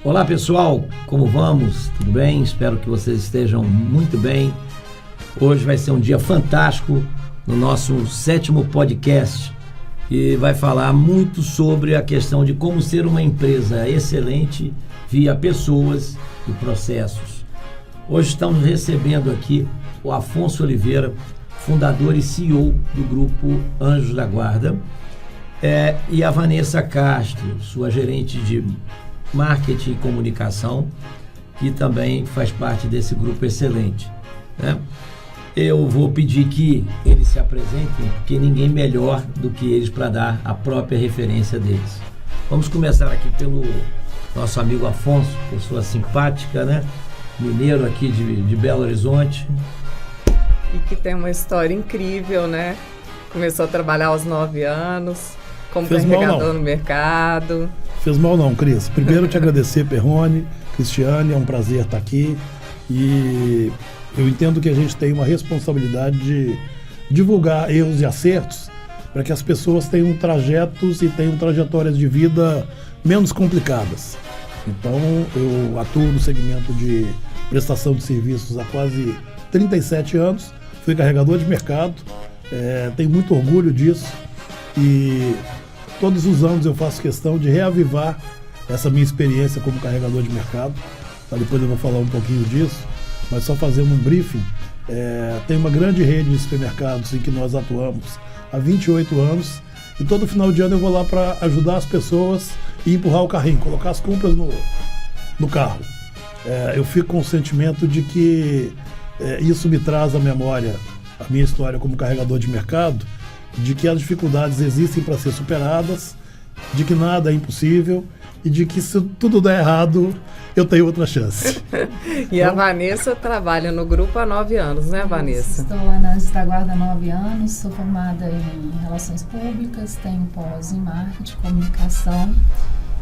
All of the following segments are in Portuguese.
Olá pessoal, como vamos? Tudo bem? Espero que vocês estejam muito bem. Hoje vai ser um dia fantástico no nosso 7º podcast e vai falar muito sobre a questão de como ser uma empresa excelente via pessoas e processos. Hoje estamos recebendo aqui o Afonso Oliveira, fundador e CEO do grupo Anjos da Guarda, e a Vanessa Castro, sua gerente de marketing e comunicação, que também faz parte desse grupo excelente, né? Eu vou pedir que eles se apresentem, porque ninguém melhor do que eles para dar a própria referência deles. Vamos começar aqui pelo nosso amigo Afonso, pessoa simpática, né? Mineiro aqui de Belo Horizonte. E que tem uma história incrível, né? Começou a trabalhar aos 9 anos, como carregador no mercado. Fez mal não, Cris. Primeiro te agradecer, Perrone, Cristiane, é um prazer estar aqui. E eu entendo que a gente tem uma responsabilidade de divulgar erros e acertos para que as pessoas tenham trajetos e tenham trajetórias de vida menos complicadas. Então, eu atuo no segmento de prestação de serviços há quase 37 anos, fui carregador de mercado, tenho muito orgulho disso e todos os anos eu faço questão de reavivar essa minha experiência como carregador de mercado. Depois eu vou falar um pouquinho disso, mas só fazendo um briefing. Tem uma grande rede de supermercados em que nós atuamos há 28 anos e todo final de ano eu vou lá para ajudar as pessoas e empurrar o carrinho, colocar as compras no carro. Eu fico com o sentimento de que isso me traz à memória a minha história como carregador de mercado, de que as dificuldades existem para ser superadas, de que nada é impossível e de que se tudo der errado, eu tenho outra chance. E a Vanessa trabalha no grupo há 9 anos, né, Vanessa? Estou na Anjos da Guarda há 9 anos, sou formada em Relações Públicas, tenho pós em Marketing, Comunicação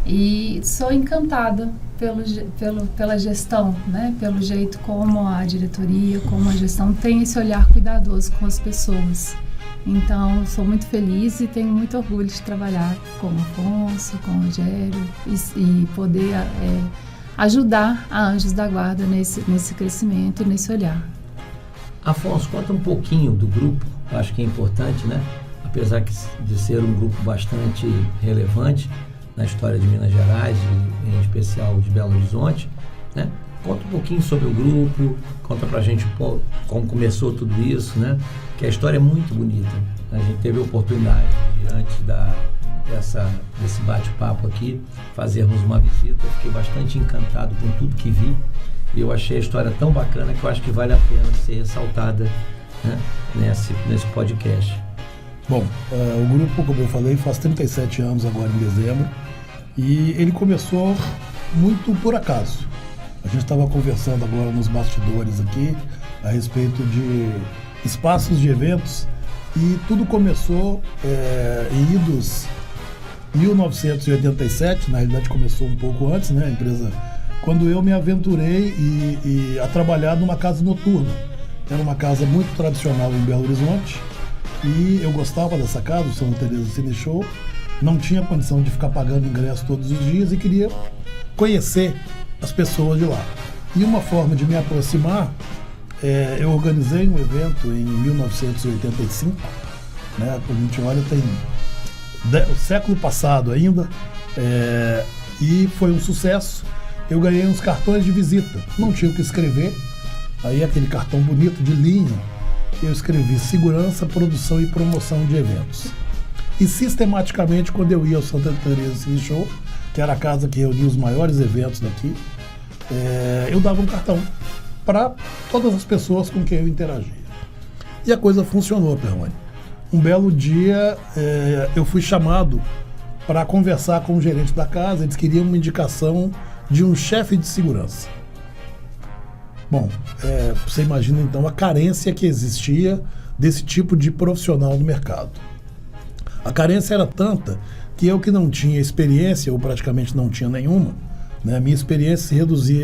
e sou encantada pela gestão, né? Pelo jeito como a diretoria, como a gestão tem esse olhar cuidadoso com as pessoas. Então, sou muito feliz e tenho muito orgulho de trabalhar com o Afonso, com o Rogério e poder ajudar a Anjos da Guarda nesse crescimento e nesse olhar. Afonso, conta um pouquinho do grupo, acho que é importante, né? Apesar de ser um grupo bastante relevante na história de Minas Gerais, e em especial de Belo Horizonte, né? Conta um pouquinho sobre o grupo, conta pra gente um pouco como começou tudo isso, né? Que a história é muito bonita. A gente teve a oportunidade, diante desse bate-papo aqui, fazermos uma visita. Eu fiquei bastante encantado com tudo que vi. E eu achei a história tão bacana que eu acho que vale a pena ser ressaltada, né? nesse podcast. Bom, o grupo, como eu falei, faz 37 anos agora em dezembro. E ele começou muito por acaso. A gente estava conversando agora nos bastidores aqui a respeito de espaços de eventos e tudo começou em idos 1987, na realidade começou um pouco antes, né, a empresa, quando eu me aventurei a trabalhar numa casa noturna. Era uma casa muito tradicional em Belo Horizonte e eu gostava dessa casa, o Santa Teresa Cine Show, não tinha condição de ficar pagando ingresso todos os dias e queria conhecer as pessoas de lá. E uma forma de me aproximar, eu organizei um evento em 1985, né? Quando a gente olha, tem o século passado ainda, e foi um sucesso. Eu ganhei uns cartões de visita, não tinha o que escrever, aí aquele cartão bonito de linha, eu escrevi segurança, produção e promoção de eventos. E sistematicamente, quando eu ia ao Santa Teresa Cine Show, que era a casa que reunia os maiores eventos daqui, eu dava um cartão para todas as pessoas com quem eu interagia. E a coisa funcionou, Perrone. Um belo dia, eu fui chamado para conversar com o gerente da casa. Eles queriam uma indicação de um chefe de segurança. Bom, você imagina então a carência que existia desse tipo de profissional no mercado. A carência era tanta que eu, que não tinha experiência, ou praticamente não tinha nenhuma, né, a minha experiência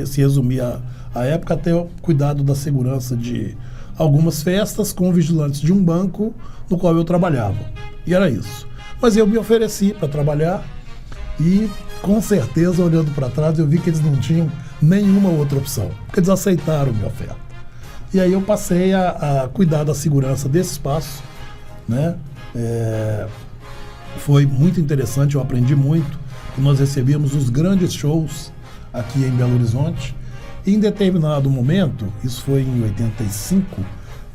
se resumia à época até o cuidado da segurança de algumas festas com vigilantes de um banco no qual eu trabalhava. E era isso. Mas eu me ofereci para trabalhar e com certeza, olhando para trás, eu vi que eles não tinham nenhuma outra opção, porque eles aceitaram a minha oferta. E aí eu passei a cuidar da segurança desse espaço, né? Foi muito interessante, eu aprendi muito. Nós recebíamos os grandes shows aqui em Belo Horizonte. E em determinado momento, isso foi em 85,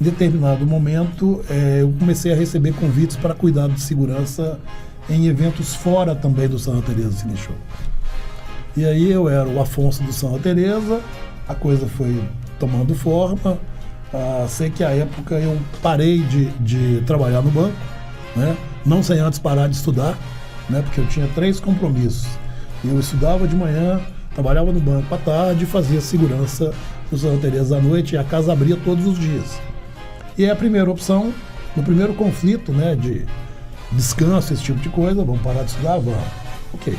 em determinado momento eu comecei a receber convites para cuidar de segurança em eventos fora também do Santa Teresa Cine Show. E aí eu era o Afonso do Santa Teresa, a coisa foi tomando forma. Sei que à época eu parei de trabalhar no banco, né? Não sem antes parar de estudar, né? Porque eu tinha 3 compromissos. Eu estudava de manhã, trabalhava no banco à tarde e fazia segurança do Santa Teresa à noite, e a casa abria todos os dias. E a primeira opção, no primeiro conflito, né, de descanso, esse tipo de coisa, vamos parar de estudar? Vamos. Ok.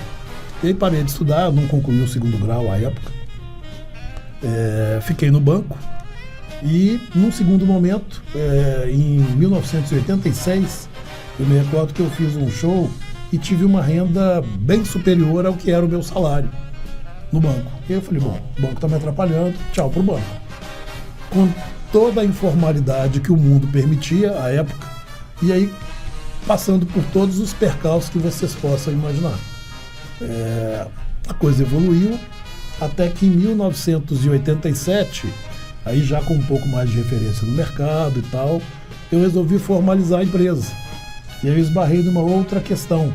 E aí parei de estudar, não concluí o 2º grau à época. Fiquei no banco e, num segundo momento, em 1986, eu me recordo que eu fiz um show e tive uma renda bem superior ao que era o meu salário no banco. E eu falei, bom, o banco está me atrapalhando, tchau pro banco. Com toda a informalidade que o mundo permitia à época, e aí passando por todos os percalços que vocês possam imaginar. A coisa evoluiu até que em 1987, aí já com um pouco mais de referência no mercado e tal, eu resolvi formalizar a empresa. E aí eu esbarrei numa outra questão.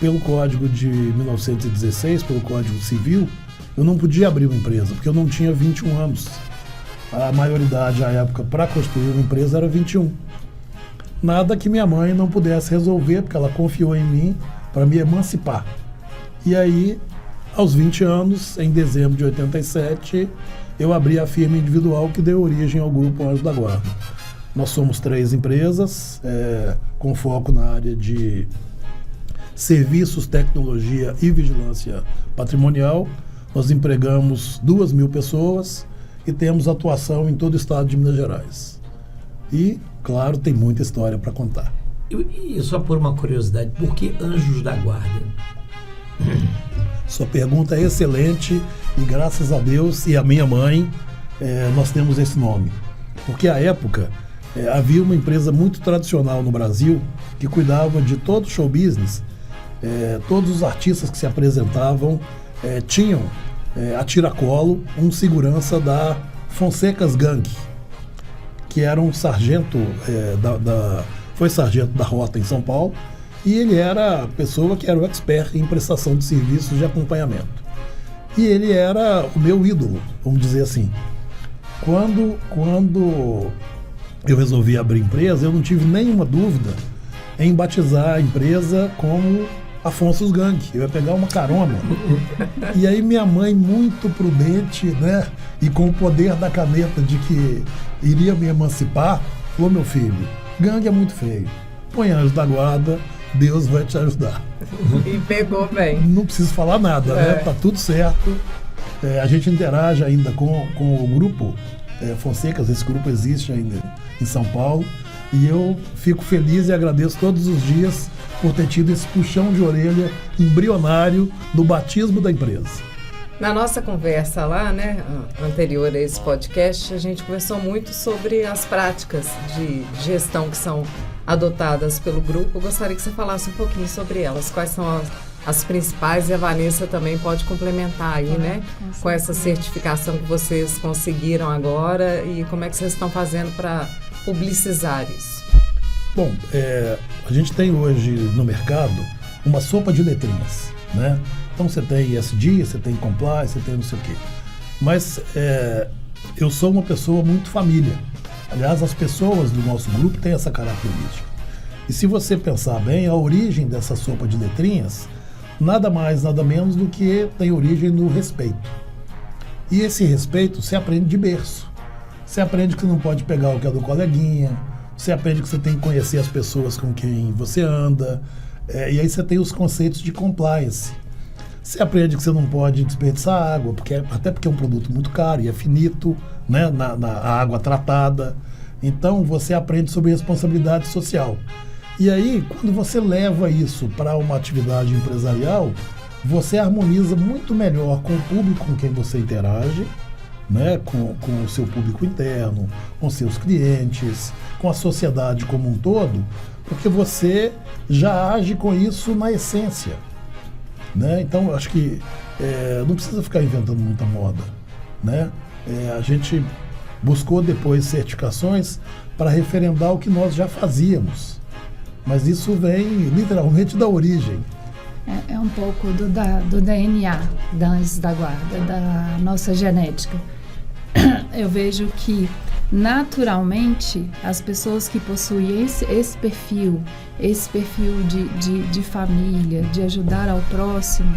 Pelo Código de 1916, pelo Código Civil, eu não podia abrir uma empresa, porque eu não tinha 21 anos. A maioridade à época para construir uma empresa era 21. Nada que minha mãe não pudesse resolver, porque ela confiou em mim para me emancipar. E aí, aos 20 anos, em dezembro de 87, eu abri a firma individual que deu origem ao Grupo Anjos da Guarda. Nós somos 3 empresas, com foco na área de serviços, tecnologia e vigilância patrimonial. Nós empregamos 2.000 pessoas e temos atuação em todo o estado de Minas Gerais. E, claro, tem muita história para contar. E só por uma curiosidade, por que Anjos da Guarda? Sua pergunta é excelente e, graças a Deus e a minha mãe, nós temos esse nome. Porque à época havia uma empresa muito tradicional no Brasil que cuidava de todo o show business. Todos os artistas que se apresentavam tinham a tiracolo um segurança da Fonseca's Gang, que era um sargento, foi sargento da Rota em São Paulo, e ele era a pessoa que era o expert em prestação de serviços de acompanhamento. E ele era o meu ídolo, vamos dizer assim. Quando eu resolvi abrir empresa, eu não tive nenhuma dúvida em batizar a empresa como Afonso's Gang. Eu ia pegar uma carona. E aí minha mãe, muito prudente, né, e com o poder da caneta de que iria me emancipar, falou: meu filho, gangue é muito feio. Põe Anjos da Guarda, Deus vai te ajudar. E pegou bem. Não preciso falar nada, né? Tá tudo certo. A gente interage ainda com o grupo Fonsecas, esse grupo existe ainda em São Paulo. E eu fico feliz e agradeço todos os dias por ter tido esse puxão de orelha embrionário do batismo da empresa. Na nossa conversa lá, né, anterior a esse podcast, a gente conversou muito sobre as práticas de gestão que são adotadas pelo grupo. Eu gostaria que você falasse um pouquinho sobre elas. Quais são as principais, e a Vanessa também pode complementar aí, né, com essa certificação que vocês conseguiram agora, e como é que vocês estão fazendo para publicizar isso? Bom, a gente tem hoje no mercado uma sopa de letrinhas, né? Então você tem ESG, você tem compliance, você tem não sei o quê. Mas eu sou uma pessoa muito família. Aliás, as pessoas do nosso grupo têm essa característica. E se você pensar bem, a origem dessa sopa de letrinhas, nada mais, nada menos do que tem origem no respeito. E esse respeito se aprende de berço. Você aprende que você não pode pegar o que é do coleguinha, você aprende que você tem que conhecer as pessoas com quem você anda, e aí você tem os conceitos de compliance. Você aprende que você não pode desperdiçar água, até porque é um produto muito caro e é finito, né, na água tratada. Então você aprende sobre responsabilidade social. E aí, quando você leva isso para uma atividade empresarial, você harmoniza muito melhor com o público com quem você interage, né? Com o seu público interno, com seus clientes, com a sociedade como um todo, porque você já age com isso na essência, né? Então, eu acho que não precisa ficar inventando muita moda, né? A gente buscou depois certificações para referendar o que nós já fazíamos, mas isso vem literalmente da origem. É um pouco do DNA da Anjos da Guarda, da nossa genética. Eu vejo que, naturalmente, as pessoas que possuem esse perfil de família, de ajudar ao próximo,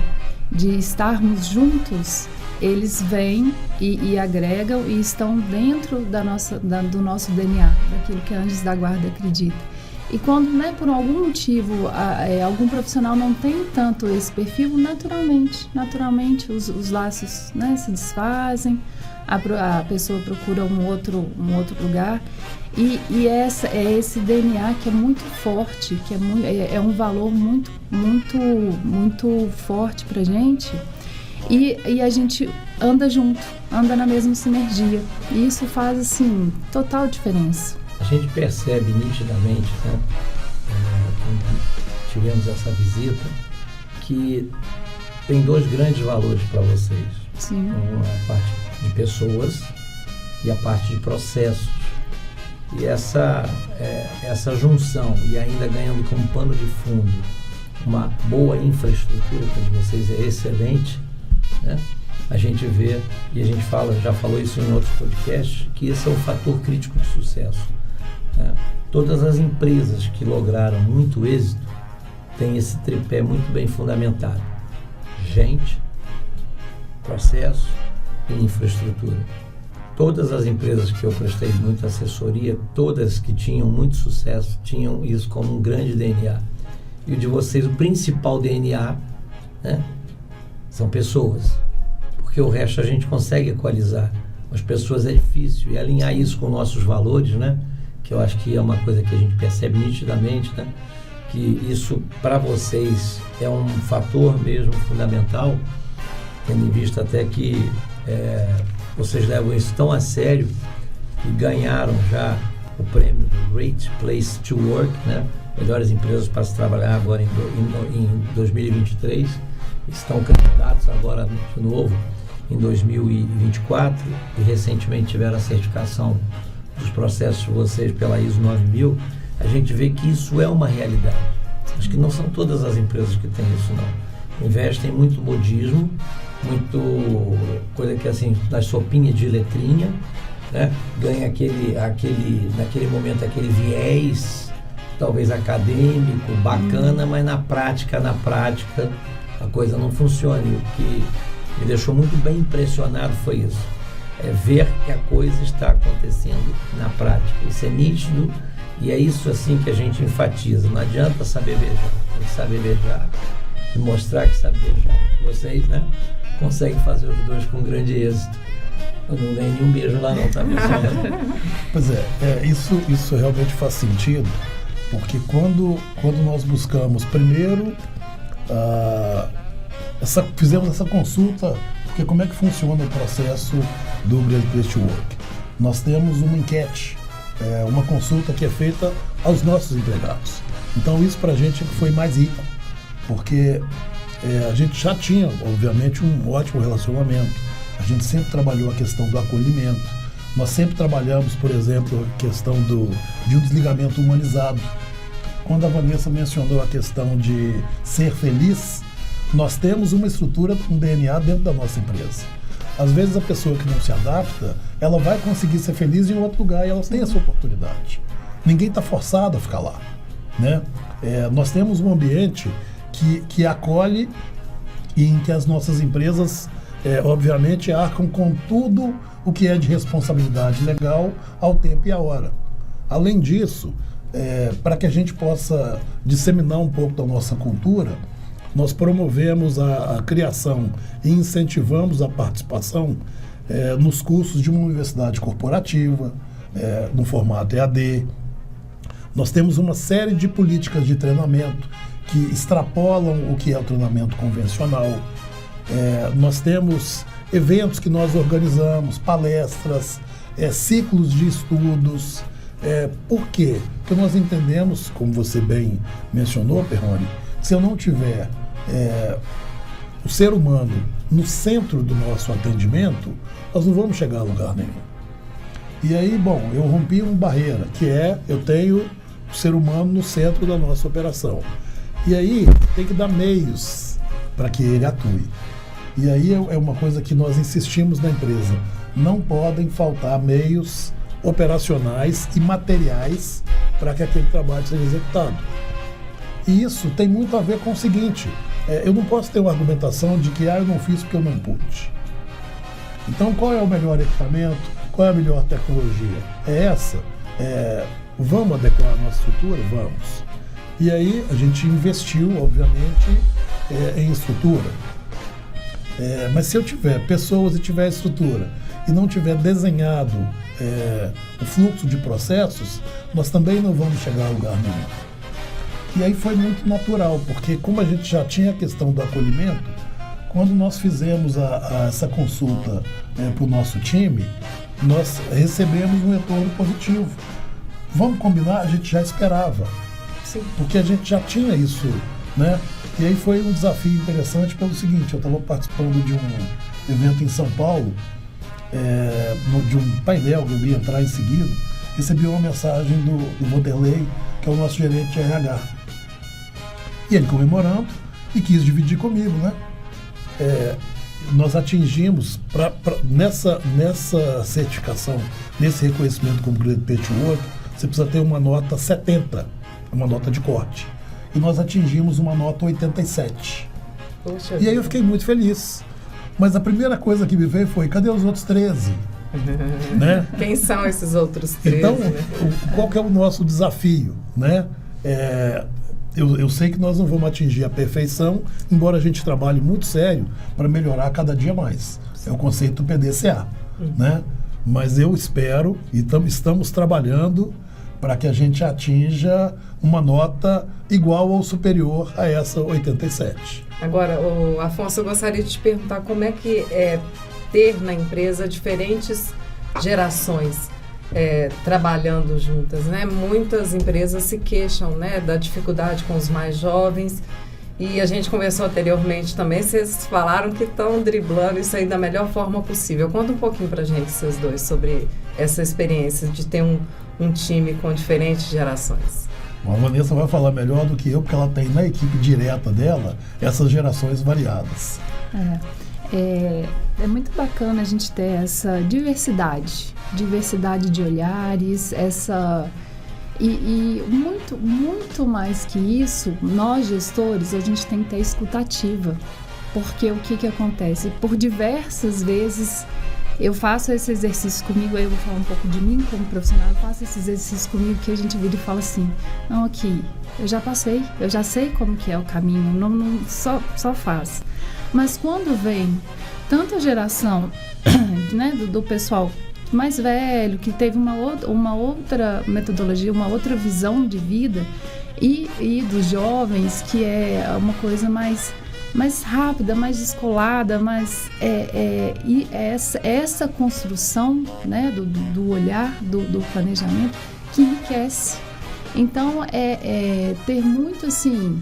de estarmos juntos, eles vêm e agregam e estão dentro do nosso DNA, daquilo que a Anjos da Guarda acredita. E quando, né, por algum motivo, algum profissional não tem tanto esse perfil, naturalmente os laços, né, se desfazem, a pessoa procura um outro lugar. E esse DNA que é muito forte, que é um valor muito, muito, muito forte pra gente. E a gente anda junto, anda na mesma sinergia. E isso faz, assim, total diferença. A gente percebe nitidamente, né, quando tivemos essa visita, que tem 2 grandes valores para vocês. Sim. A parte de pessoas e a parte de processos. E essa junção, e ainda ganhando como pano de fundo uma boa infraestrutura, que a de vocês é excelente, né? A gente vê, e a gente já falou isso em outros podcasts, que esse é um fator crítico de sucesso, né? Todas as empresas que lograram muito êxito têm esse tripé muito bem fundamentado: gente, processo e infraestrutura. Todas as empresas que eu prestei muita assessoria, todas que tinham muito sucesso, tinham isso como um grande DNA. E o de vocês, o principal DNA, né, são pessoas. Porque o resto a gente consegue equalizar. As pessoas é difícil. E alinhar isso com nossos valores, né, que eu acho que é uma coisa que a gente percebe nitidamente, né, que isso para vocês é um fator mesmo fundamental, tendo em vista até que vocês levam isso tão a sério que ganharam já o prêmio do Great Place to Work, né? Melhores empresas para se trabalhar agora em 2023. Estão candidatos agora de novo em 2024 e recentemente tiveram a certificação dos processos de vocês pela ISO 9000. A gente vê que isso é uma realidade. Acho que não são todas as empresas que têm isso, não. Investem muito modismo, muito coisa que assim, das sopinhas de letrinha, né? Ganha naquele momento aquele viés, talvez acadêmico, bacana, mas na prática a coisa não funciona. E o que me deixou muito bem impressionado foi isso, ver que a coisa está acontecendo na prática. Isso é nítido e é isso assim que a gente enfatiza. Não adianta saber beijar, tem que saber beijar e mostrar que sabe beijar. Vocês, né, conseguem fazer os 2 com grande êxito. Eu não dei nenhum beijo lá não, tá, pessoal? Pois isso realmente faz sentido, porque quando nós buscamos primeiro, fizemos essa consulta, porque como é que funciona o processo do Great Place to Work? Nós temos uma enquete, uma consulta que é feita aos nossos empregados. Então isso pra gente foi mais rico, porque a gente já tinha, obviamente, um ótimo relacionamento. A gente sempre trabalhou a questão do acolhimento. Nós sempre trabalhamos, por exemplo, a questão de um desligamento humanizado. Quando a Vanessa mencionou a questão de ser feliz, nós temos uma estrutura, um DNA dentro da nossa empresa. Às vezes a pessoa que não se adapta, ela vai conseguir ser feliz em outro lugar e ela tem essa oportunidade. Ninguém está forçado a ficar lá, né? Nós temos um ambiente que acolhe e em que as nossas empresas, obviamente, arcam com tudo o que é de responsabilidade legal ao tempo e à hora. Além disso, para que a gente possa disseminar um pouco da nossa cultura, nós promovemos a criação e incentivamos a participação nos cursos de uma universidade corporativa, no formato EAD. Nós temos uma série de políticas de treinamento que extrapolam o que é o treinamento convencional. Nós temos eventos que nós organizamos, palestras, ciclos de estudos. Por quê? Porque nós entendemos, como você bem mencionou, Perrone, se eu não tiver o ser humano no centro do nosso atendimento, nós não vamos chegar a lugar nenhum. E aí, bom, eu rompi uma barreira, que eu tenho o ser humano no centro da nossa operação. E aí, tem que dar meios para que ele atue. E aí é uma coisa que nós insistimos na empresa. Não podem faltar meios operacionais e materiais para que aquele trabalho seja executado. E isso tem muito a ver com o seguinte, eu não posso ter uma argumentação de que eu não fiz porque eu não pude. Então, qual é o melhor equipamento? Qual é a melhor tecnologia? É essa? Vamos adequar a nossa estrutura? Vamos. E aí a gente investiu, obviamente, em estrutura. Mas se eu tiver pessoas e tiver estrutura e não tiver desenhado o fluxo de processos, nós também não vamos chegar a lugar nenhum. E aí foi muito natural, porque como a gente já tinha a questão do acolhimento, quando nós fizemos essa consulta para o nosso time, nós recebemos um retorno positivo. Vamos combinar? A gente já esperava. Sim. Porque a gente já tinha isso, né? E aí foi um desafio interessante pelo seguinte, eu estava participando de um evento em São Paulo, de um painel que eu ia entrar em seguida, recebi uma mensagem do Vanderlei, que é o nosso gerente de RH. E ele comemorando e quis dividir comigo, né? Nós atingimos, nessa certificação, nesse reconhecimento como Great Place to Work, você precisa ter uma nota 70, uma nota de corte. E nós atingimos uma nota 87. Poxa, e aí eu fiquei muito feliz. Mas a primeira coisa que me veio foi, cadê os outros 13? Né? Quem são esses outros 13? Então, né? Qual que é o nosso desafio? Né? Eu sei que nós não vamos atingir a perfeição, embora a gente trabalhe muito sério para melhorar cada dia mais. É o conceito do PDCA. Né? Mas eu espero, e estamos trabalhando para que a gente atinja uma nota igual ou superior a essa 87. Agora, Afonso, eu gostaria de te perguntar como é que é ter na empresa diferentes gerações trabalhando juntas, né? Muitas empresas se queixam, né, da dificuldade com os mais jovens, e a gente conversou anteriormente também, vocês falaram que estão driblando isso aí da melhor forma possível. Conta um pouquinho pra gente, vocês dois, sobre essa experiência de ter um time com diferentes gerações. A Vanessa vai falar melhor do que eu, porque ela tem na equipe direta dela essas gerações variadas. É muito bacana a gente ter essa diversidade de olhares, e muito mais que isso, nós gestores, a gente tem que ter escutativa, porque o que acontece? Por diversas vezes eu faço esse exercício comigo, aí eu vou falar um pouco de mim como profissional, eu faço esse exercício comigo que a gente vira e fala assim, não, aqui, eu já passei, eu já sei como que é o caminho, não só faz. Mas quando vem tanta geração, né, do pessoal mais velho, que teve uma outra metodologia, uma outra visão de vida, e dos jovens, que é uma coisa mais rápida, mais descolada, e essa construção, né, do olhar, do planejamento, que enriquece. Então, ter muito assim,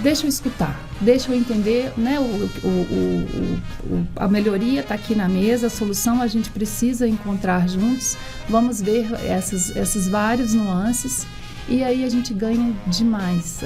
deixa eu escutar, deixa eu entender, né, a melhoria está aqui na mesa, a solução a gente precisa encontrar juntos, vamos ver essas várias nuances, e aí a gente ganha demais,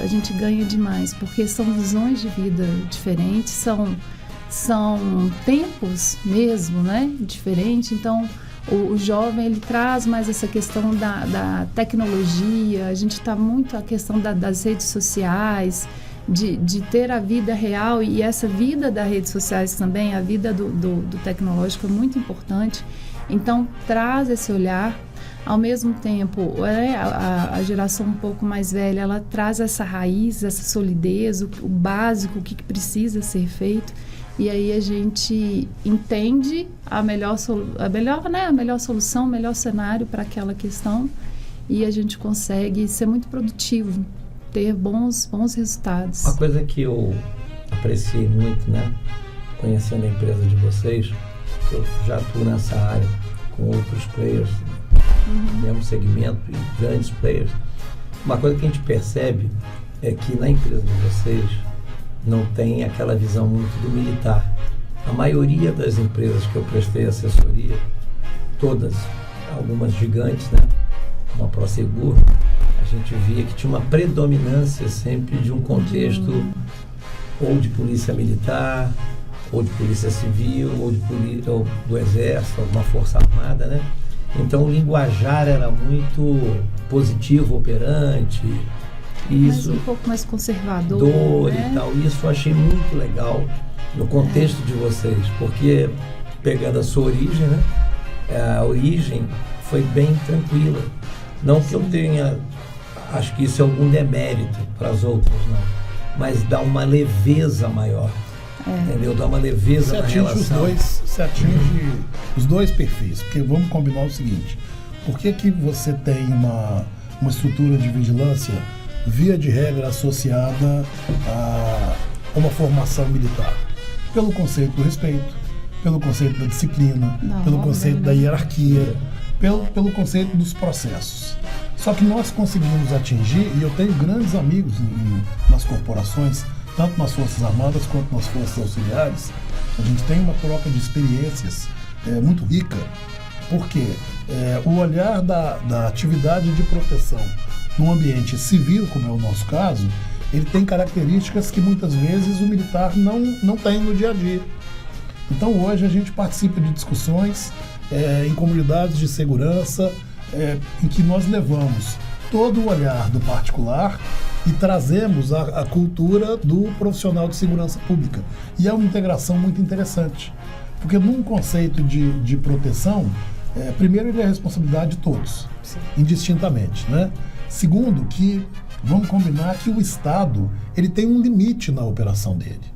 porque são visões de vida diferentes, são tempos mesmo, né, diferentes. Então o jovem, ele traz mais essa questão da tecnologia, a gente está muito a questão das redes sociais, de ter a vida real, e essa vida das redes sociais também, a vida do tecnológico é muito importante. Então traz esse olhar. Ao mesmo tempo, a geração um pouco mais velha, ela traz essa raiz, essa solidez, o básico, o que precisa ser feito. E aí a gente entende a melhor solução, o melhor cenário para aquela questão, e a gente consegue ser muito produtivo, ter bons resultados. Uma coisa que eu apreciei muito, né, conhecendo a empresa de vocês, eu já atuo nessa área com outros players, mesmo segmento e grandes players. Uma coisa que a gente percebe é que na empresa de vocês não tem aquela visão muito do militar. A maioria das empresas que eu prestei assessoria, todas, algumas gigantes, né, como a Prosegur, a gente via que tinha uma predominância sempre de um contexto ou de polícia militar, ou de polícia civil, ou do exército, alguma força armada, né? Então o linguajar era muito positivo, operante, isso, mas um pouco mais conservador, né? E tal. Isso eu achei muito legal no contexto de vocês, porque pegando a sua origem, né? A origem foi bem tranquila. Não que eu tenha, acho que isso é algum demérito para as outras, não. Mas dá uma leveza maior. Entendeu? Dá uma leveza na relação. Você atinge os dois perfis, porque vamos combinar o seguinte: por que você tem uma estrutura de vigilância via de regra associada a uma formação militar? Pelo conceito do respeito, pelo conceito da disciplina, pelo conceito da hierarquia, pelo conceito dos processos. Só que nós conseguimos atingir, e eu tenho grandes amigos nas corporações, tanto nas Forças Armadas quanto nas Forças Auxiliares, a gente tem uma troca de experiências muito rica, porque o olhar da atividade de proteção num ambiente civil, como é o nosso caso, ele tem características que muitas vezes o militar não tem no dia a dia. Então hoje a gente participa de discussões em comunidades de segurança, em que nós levamos todo o olhar do particular e trazemos a cultura do profissional de segurança pública. E é uma integração muito interessante, porque num conceito de proteção, primeiro ele é a responsabilidade de todos, indistintamente, né? Segundo, que vamos combinar que o Estado ele tem um limite na operação dele.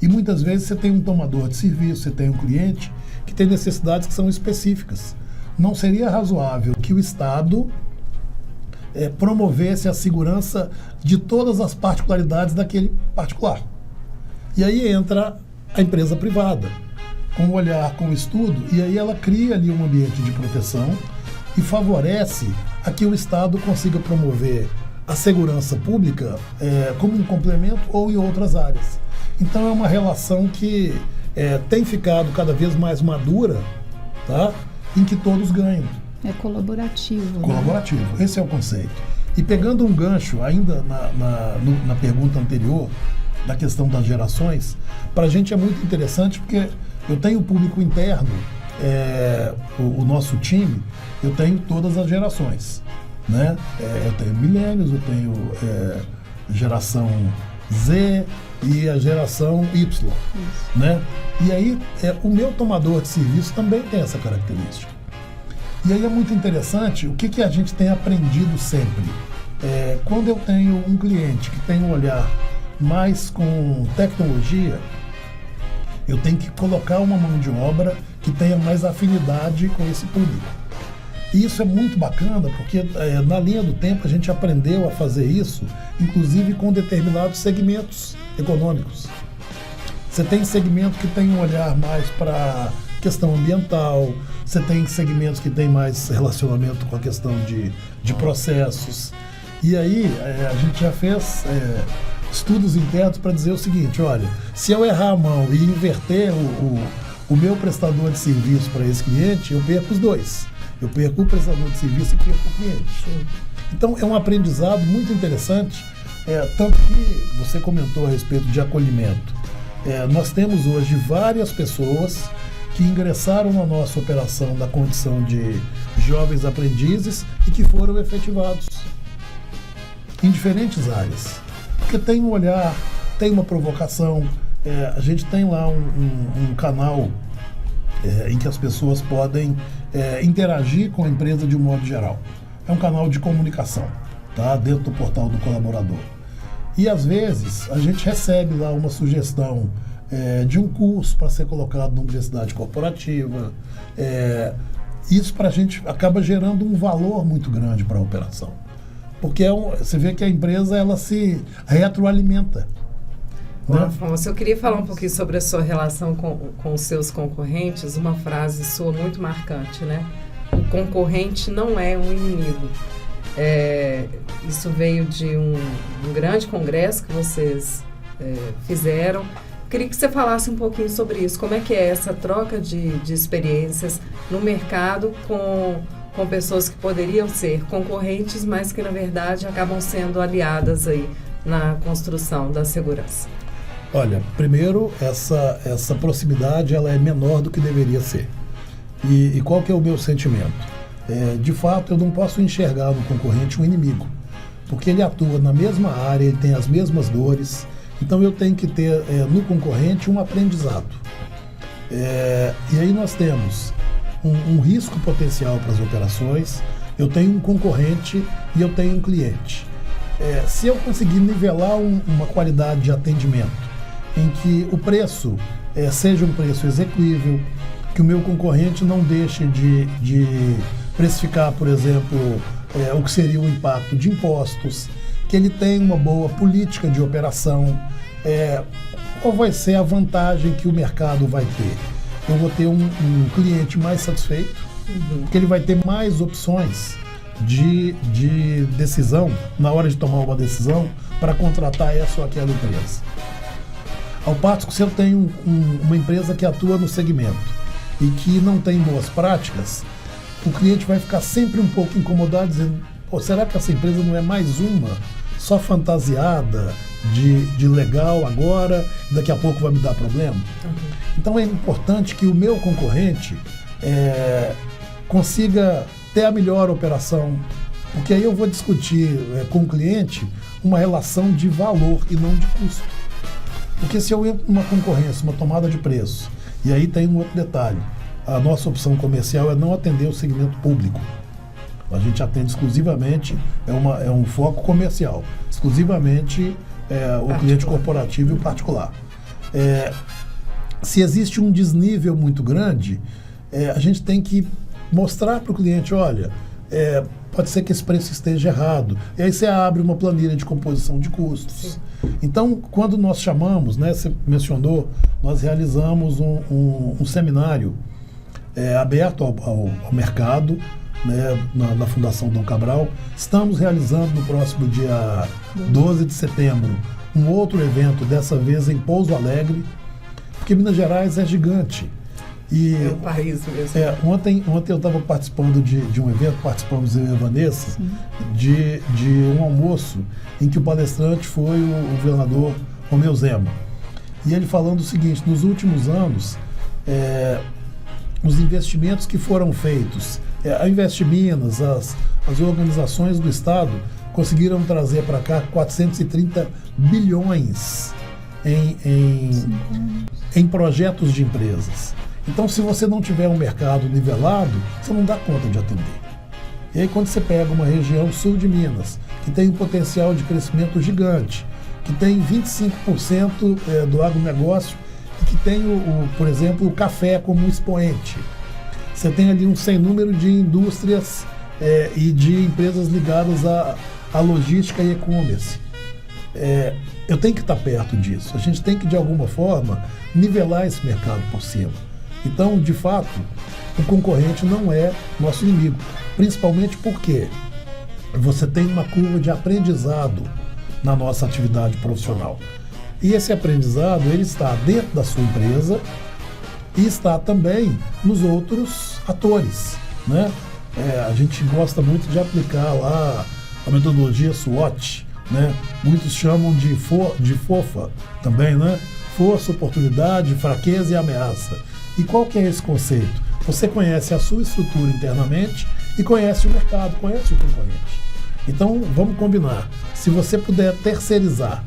E muitas vezes você tem um tomador de serviço, você tem um cliente que tem necessidades que são específicas. Não seria razoável que o Estado promovesse a segurança de todas as particularidades daquele particular. E aí entra a empresa privada, com o olhar, com o estudo, e aí ela cria ali um ambiente de proteção e favorece a que o Estado consiga promover a segurança pública como um complemento ou em outras áreas. Então é uma relação que tem ficado cada vez mais madura, tá? Em que todos ganham. É colaborativo. Colaborativo, né? Esse é o conceito. E pegando um gancho ainda na pergunta anterior, da questão das gerações, para a gente é muito interessante porque eu tenho público interno, o nosso time, eu tenho todas as gerações, né? Eu tenho milênios, eu tenho geração Z e a geração Y, né? E aí o meu tomador de serviço também tem essa característica. E aí é muito interessante o que a gente tem aprendido sempre. Quando eu tenho um cliente que tem um olhar mais com tecnologia, eu tenho que colocar uma mão de obra que tenha mais afinidade com esse público. E isso é muito bacana, porque na linha do tempo a gente aprendeu a fazer isso, inclusive com determinados segmentos econômicos. Você tem segmento que tem um olhar mais para questão ambiental, você tem segmentos que tem mais relacionamento com a questão de processos. E aí a gente já fez estudos internos para dizer o seguinte: olha, se eu errar a mão e inverter o meu prestador de serviço para esse cliente, eu perco os dois. Eu perco o prestador de serviço e perco o cliente. Então é um aprendizado muito interessante, tanto que você comentou a respeito de acolhimento. Nós temos hoje várias pessoas que ingressaram na nossa operação na condição de jovens aprendizes e que foram efetivados em diferentes áreas. Porque tem um olhar, tem uma provocação, a gente tem lá um canal em que as pessoas podem interagir com a empresa de um modo geral. É um canal de comunicação, tá? Dentro do portal do colaborador. E às vezes a gente recebe lá uma sugestão de um curso para ser colocado na universidade corporativa. Isso para a gente acaba gerando um valor muito grande para a operação. porque você vê que a empresa ela se retroalimenta. Bom, Afonso, eu queria falar um pouquinho sobre a sua relação com os seus concorrentes, uma frase sua muito marcante, né? O concorrente não é um inimigo. Isso veio de um grande congresso que vocês fizeram. Queria que você falasse um pouquinho sobre isso. Como é que é essa troca de experiências no mercado com pessoas que poderiam ser concorrentes, mas que, na verdade, acabam sendo aliadas aí na construção da segurança? Olha, primeiro, essa proximidade ela é menor do que deveria ser. E qual que é o meu sentimento? De fato, eu não posso enxergar no concorrente um inimigo, porque ele atua na mesma área, ele tem as mesmas dores, então eu tenho que ter no concorrente um aprendizado. E aí nós temos um risco potencial para as operações, eu tenho um concorrente e eu tenho um cliente. Se eu conseguir nivelar uma qualidade de atendimento em que o preço seja um preço execuível, que o meu concorrente não deixe de precificar, por exemplo, o que seria o impacto de impostos, que ele tenha uma boa política de operação, qual vai ser a vantagem que o mercado vai ter? Eu vou ter um cliente mais satisfeito, porque ele vai ter mais opções de decisão, na hora de tomar uma decisão, para contratar essa ou aquela empresa. Ao passo que se eu tenho uma empresa que atua no segmento e que não tem boas práticas, o cliente vai ficar sempre um pouco incomodado, dizendo, será que essa empresa não é mais uma, só fantasiada de legal agora, e daqui a pouco vai me dar problema? Então é importante que o meu concorrente consiga ter a melhor operação, porque aí eu vou discutir com o cliente uma relação de valor e não de custo. Porque se eu entro numa concorrência, uma tomada de preço, e aí tem um outro detalhe, a nossa opção comercial é não atender o segmento público. A gente atende exclusivamente, é um foco comercial, exclusivamente o cliente corporativo e o particular. Se existe um desnível muito grande, a gente tem que mostrar para o cliente, olha, pode ser que esse preço esteja errado. E aí você abre uma planilha de composição de custos. Sim. Então, quando nós chamamos, você mencionou, nós realizamos um seminário aberto ao mercado, na Fundação Dom Cabral. Estamos realizando no próximo dia 12 de setembro um outro evento, dessa vez em Pouso Alegre, porque Minas Gerais é gigante. E, é um país mesmo. Ontem eu estava participando de um evento, participamos eu e a Vanessa, de um almoço em que o palestrante foi o governador Romeu Zema. E ele falando o seguinte, nos últimos anos, os investimentos que foram feitos, a Invest Minas, as organizações do Estado conseguiram trazer para cá 430 bilhões em projetos de empresas. Então, se você não tiver um mercado nivelado, você não dá conta de atender. E aí, quando você pega uma região sul de Minas, que tem um potencial de crescimento gigante, que tem 25% do agronegócio e que tem, por exemplo, o café como um expoente. Você tem ali um sem número de indústrias e de empresas ligadas à logística e e-commerce. Eu tenho que estar perto disso. A gente tem que, de alguma forma, nivelar esse mercado por cima. Então, de fato, o concorrente não é nosso inimigo, principalmente porque você tem uma curva de aprendizado na nossa atividade profissional. E esse aprendizado, ele está dentro da sua empresa e está também nos outros atores, né? A gente gosta muito de aplicar lá a metodologia SWOT, né? Muitos chamam de FOFA também, né? Força, oportunidade, fraqueza e ameaça. E qual que é esse conceito? Você conhece a sua estrutura internamente e conhece o mercado, conhece o concorrente. Então, vamos combinar. Se você puder terceirizar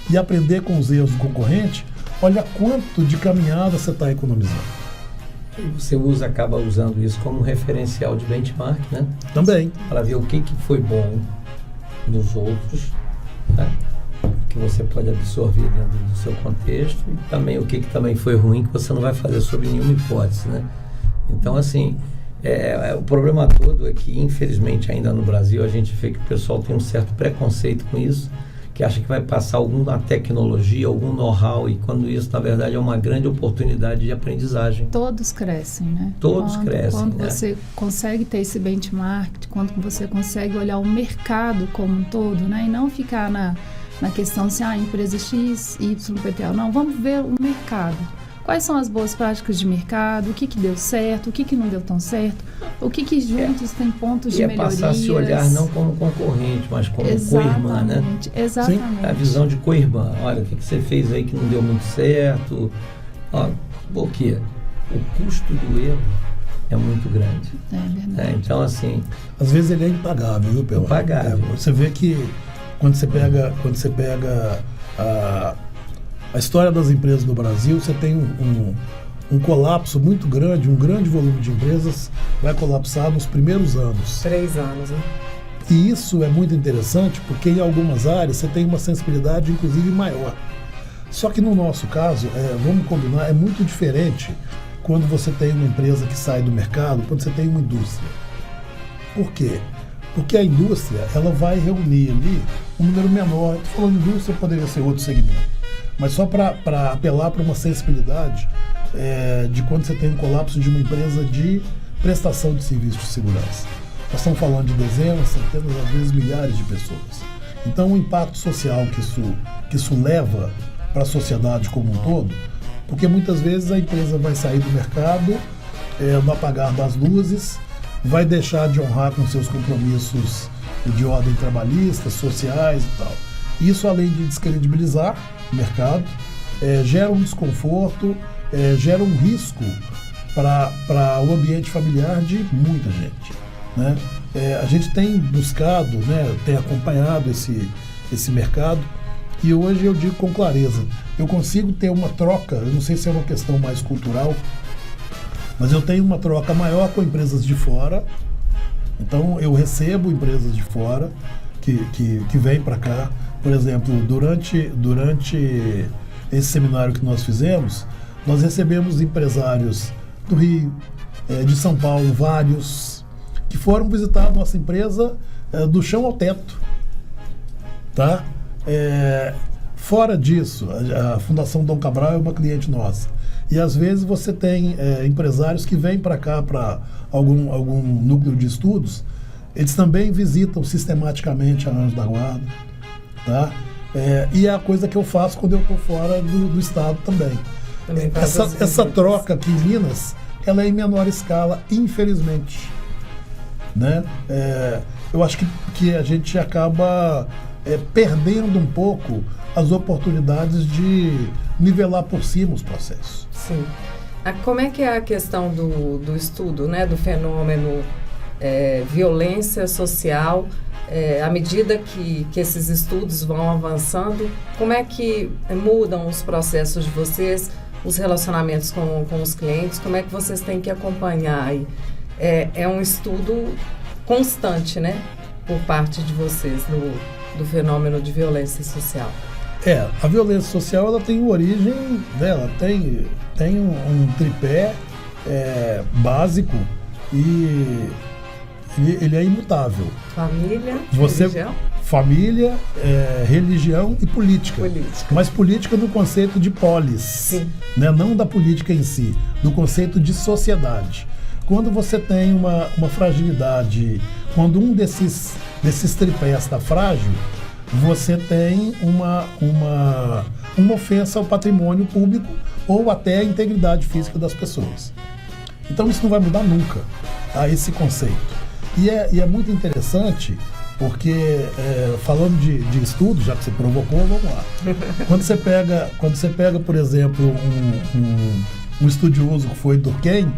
e aprender com os erros do concorrente, olha quanto de caminhada você está economizando. E você acaba usando isso como referencial de benchmark, né? Também. Para ver o que foi bom nos outros, né? Que você pode absorver dentro do seu contexto, e também o que também foi ruim, que você não vai fazer sob nenhuma hipótese, né? Então, assim, O problema todo é que, infelizmente, ainda no Brasil, a gente vê que o pessoal tem um certo preconceito com isso, que acha que vai passar alguma tecnologia, algum know-how, e quando isso, na verdade, é uma grande oportunidade de aprendizagem. Todos crescem, né? Todos crescem. Quando você consegue ter esse benchmark, quando você consegue olhar o mercado como um todo, né? E não ficar na questão se a empresa X, Y, PTL. Não, vamos ver o mercado. Quais são as boas práticas de mercado, o que deu certo, o que não deu tão certo, o que juntos tem pontos de melhorias. E passar a se olhar não como concorrente, mas como co-irmã, né? Exatamente. Sim, a visão de co-irmã. Olha, o que você fez aí que não deu muito certo. O quê? O custo do erro é muito grande. É verdade. Então, assim... Às vezes ele é impagável, viu, Pelé? Impagável. Você vê que quando você pega a história das empresas no Brasil, você tem um colapso muito grande, um grande volume de empresas vai colapsar nos primeiros anos. 3 anos, né? E isso é muito interessante porque em algumas áreas você tem uma sensibilidade inclusive maior. Só que no nosso caso, vamos combinar, é muito diferente quando você tem uma empresa que sai do mercado, quando você tem uma indústria. Por quê? Porque a indústria, ela vai reunir ali um número menor. Falando indústria, poderia ser outro segmento. Mas só para apelar para uma sensibilidade de quando você tem um colapso de uma empresa de prestação de serviço de segurança. Nós estamos falando de dezenas, centenas, às vezes milhares de pessoas. Então o impacto social que isso leva para a sociedade como um todo, porque muitas vezes a empresa vai sair do mercado no apagar das luzes, vai deixar de honrar com seus compromissos de ordem trabalhista, sociais e tal. Isso, além de descredibilizar o mercado, gera um desconforto, gera um risco para o ambiente familiar de muita gente, né? A gente tem buscado, né, tem acompanhado esse mercado, e hoje eu digo com clareza, eu consigo ter uma troca, eu não sei se é uma questão mais cultural, mas eu tenho uma troca maior com empresas de fora. Então eu recebo empresas de fora que vêm para cá. Por exemplo, durante esse seminário que nós fizemos, nós recebemos empresários do Rio, de São Paulo, vários, que foram visitar a nossa empresa do chão ao teto. Tá? Fora disso, a Fundação Dom Cabral é uma cliente nossa. E às vezes você tem empresários que vêm para cá, para algum núcleo de estudos, eles também visitam sistematicamente a Anjos da Guarda. Tá? E é a coisa que eu faço quando eu estou fora do estado também. Essa troca aqui em Minas, ela é em menor escala, infelizmente. Né? Eu acho que a gente acaba perdendo um pouco as oportunidades de nivelar por cima os processos. Sim. Como é que é a questão do estudo, né, do fenômeno violência social, à medida que esses estudos vão avançando, como é que mudam os processos de vocês, os relacionamentos com os clientes, como é que vocês têm que acompanhar aí? É um estudo constante, né, por parte de vocês do fenômeno de violência social. A violência social, ela tem origem, né, ela tem um tripé básico e ele é imutável. Família, religião? Família, religião e política. Mas política no conceito de polis, né, não da política em si, do conceito de sociedade. Quando você tem uma fragilidade, quando um desses tripés está frágil, você tem uma ofensa ao patrimônio público ou até à integridade física das pessoas. Então isso não vai mudar nunca, esse conceito. E é muito interessante porque, falando de estudo, já que você provocou, vamos lá. Quando você pega, por exemplo, um estudioso que foi Durkheim,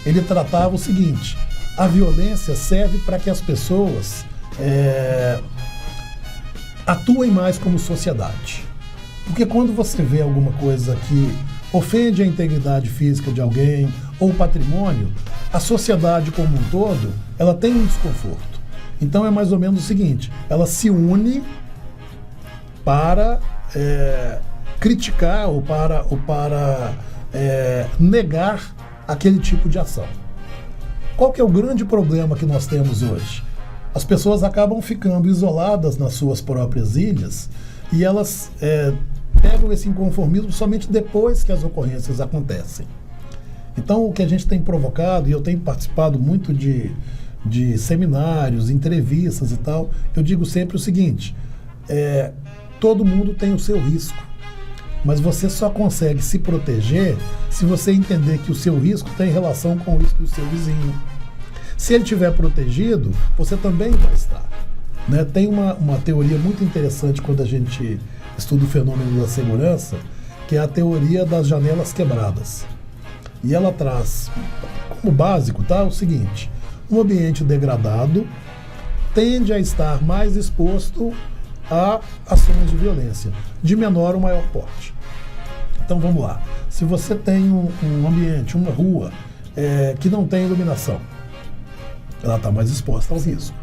ele tratava o seguinte: a violência serve para que as pessoas atuem mais como sociedade. Porque quando você vê alguma coisa que ofende a integridade física de alguém ou o patrimônio, a sociedade como um todo, ela tem um desconforto. Então é mais ou menos o seguinte: ela se une para criticar ou para negar aquele tipo de ação. Qual que é o grande problema que nós temos hoje? As pessoas acabam ficando isoladas nas suas próprias ilhas e elas pegam esse inconformismo somente depois que as ocorrências acontecem. Então, o que a gente tem provocado, e eu tenho participado muito de seminários, entrevistas e tal, eu digo sempre o seguinte, todo mundo tem o seu risco, mas você só consegue se proteger se você entender que o seu risco tem relação com o risco do seu vizinho. Se ele estiver protegido, você também vai estar. Né? Tem uma teoria muito interessante quando a gente estuda o fenômeno da segurança, que é a teoria das janelas quebradas. E ela traz como básico, tá, o seguinte: um ambiente degradado tende a estar mais exposto a ações de violência, de menor ou maior porte. Então vamos lá. Se você tem um ambiente, uma rua que não tem iluminação, ela está mais exposta ao risco.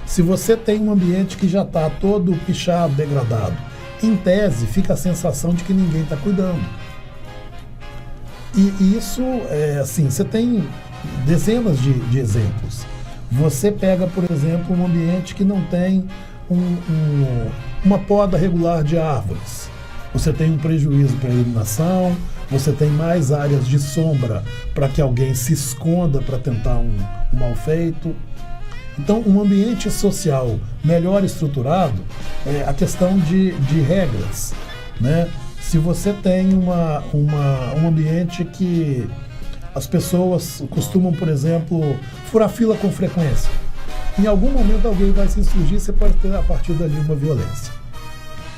Se você tem um ambiente que já está todo pichado, degradado, em tese fica a sensação de que ninguém está cuidando. E isso, assim, você tem dezenas de exemplos. Você pega, por exemplo, um ambiente que não tem uma poda regular de árvores. Você tem um prejuízo para a iluminação, você tem mais áreas de sombra para que alguém se esconda para tentar um mal feito. Então, um ambiente social melhor estruturado é a questão de regras, né? Se você tem um ambiente que as pessoas costumam, por exemplo, furar fila com frequência, em algum momento alguém vai se insurgir, você pode ter a partir dali uma violência.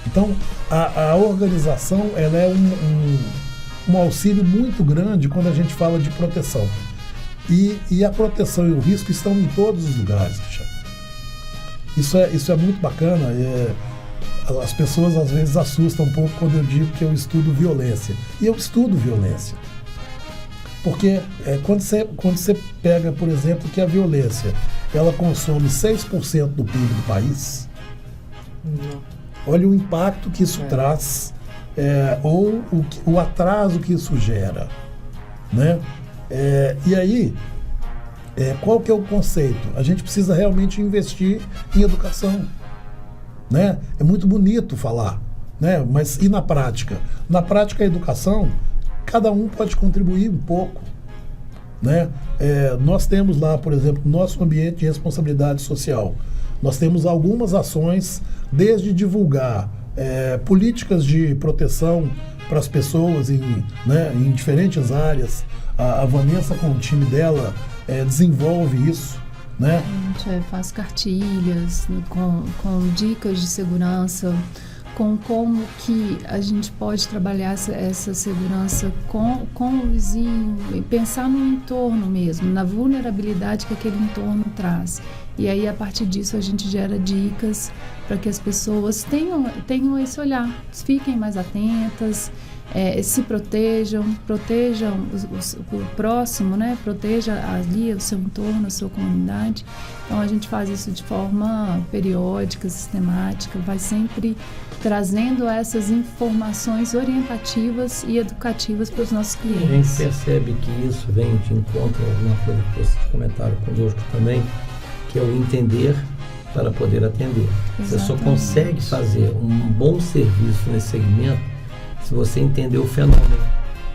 Então, a organização ela é um auxílio muito grande quando a gente fala de proteção. E a proteção e o risco estão em todos os lugares, Cristiano. Isso é muito bacana. As pessoas às vezes assustam um pouco quando eu digo que eu estudo violência. E eu estudo violência. Porque quando você pega, por exemplo, que a violência ela consome 6% do PIB do país, olha o impacto que isso traz, ou o atraso que isso gera, né? E aí, qual que é o conceito? A gente precisa realmente investir em educação, né? É muito bonito falar, né? Mas e na prática? Na prática, a educação, cada um pode contribuir um pouco, né? Nós temos lá, por exemplo, nosso ambiente de responsabilidade social. Nós temos algumas ações, desde divulgar políticas de proteção para as pessoas em diferentes áreas. A Vanessa, com o time dela, desenvolve isso, né? A gente faz cartilhas com dicas de segurança, com como que a gente pode trabalhar essa segurança com o vizinho, e pensar no entorno mesmo, na vulnerabilidade que aquele entorno traz. E aí, a partir disso, a gente gera dicas para que as pessoas tenham esse olhar, fiquem mais atentas, se protejam o próximo, né? Proteja ali o seu entorno, a sua comunidade. Então, a gente faz isso de forma periódica, sistemática, vai sempre trazendo essas informações orientativas e educativas para os nossos clientes. A gente percebe que isso vem de encontro a alguma coisa que vocês comentaram conosco também, que é o entender para poder atender. Exatamente. Você só consegue fazer um bom serviço nesse segmento se você entender o fenômeno,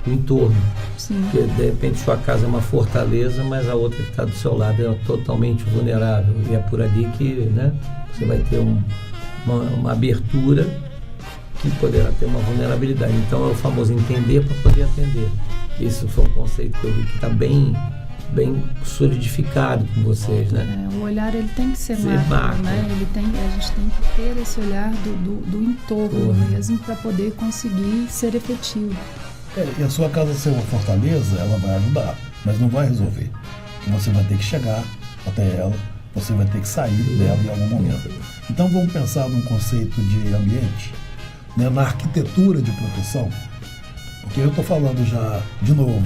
o entorno. Sim. Porque de repente sua casa é uma fortaleza, mas a outra que está do seu lado é totalmente vulnerável. E é por ali que, né, você vai ter uma abertura que poderá ter uma vulnerabilidade. Então é o famoso entender para poder atender. Esse foi um conceito que eu vi que está bem solidificado com vocês, né? O olhar ele tem que ser macro, né? A gente tem que ter esse olhar do entorno mesmo para poder conseguir ser efetivo. E a sua casa ser uma fortaleza, ela vai ajudar, mas não vai resolver. Você vai ter que chegar até ela, você vai ter que sair dela em algum momento. Então vamos pensar num conceito de ambiente, né, na arquitetura de proteção, porque eu estou falando já, de novo,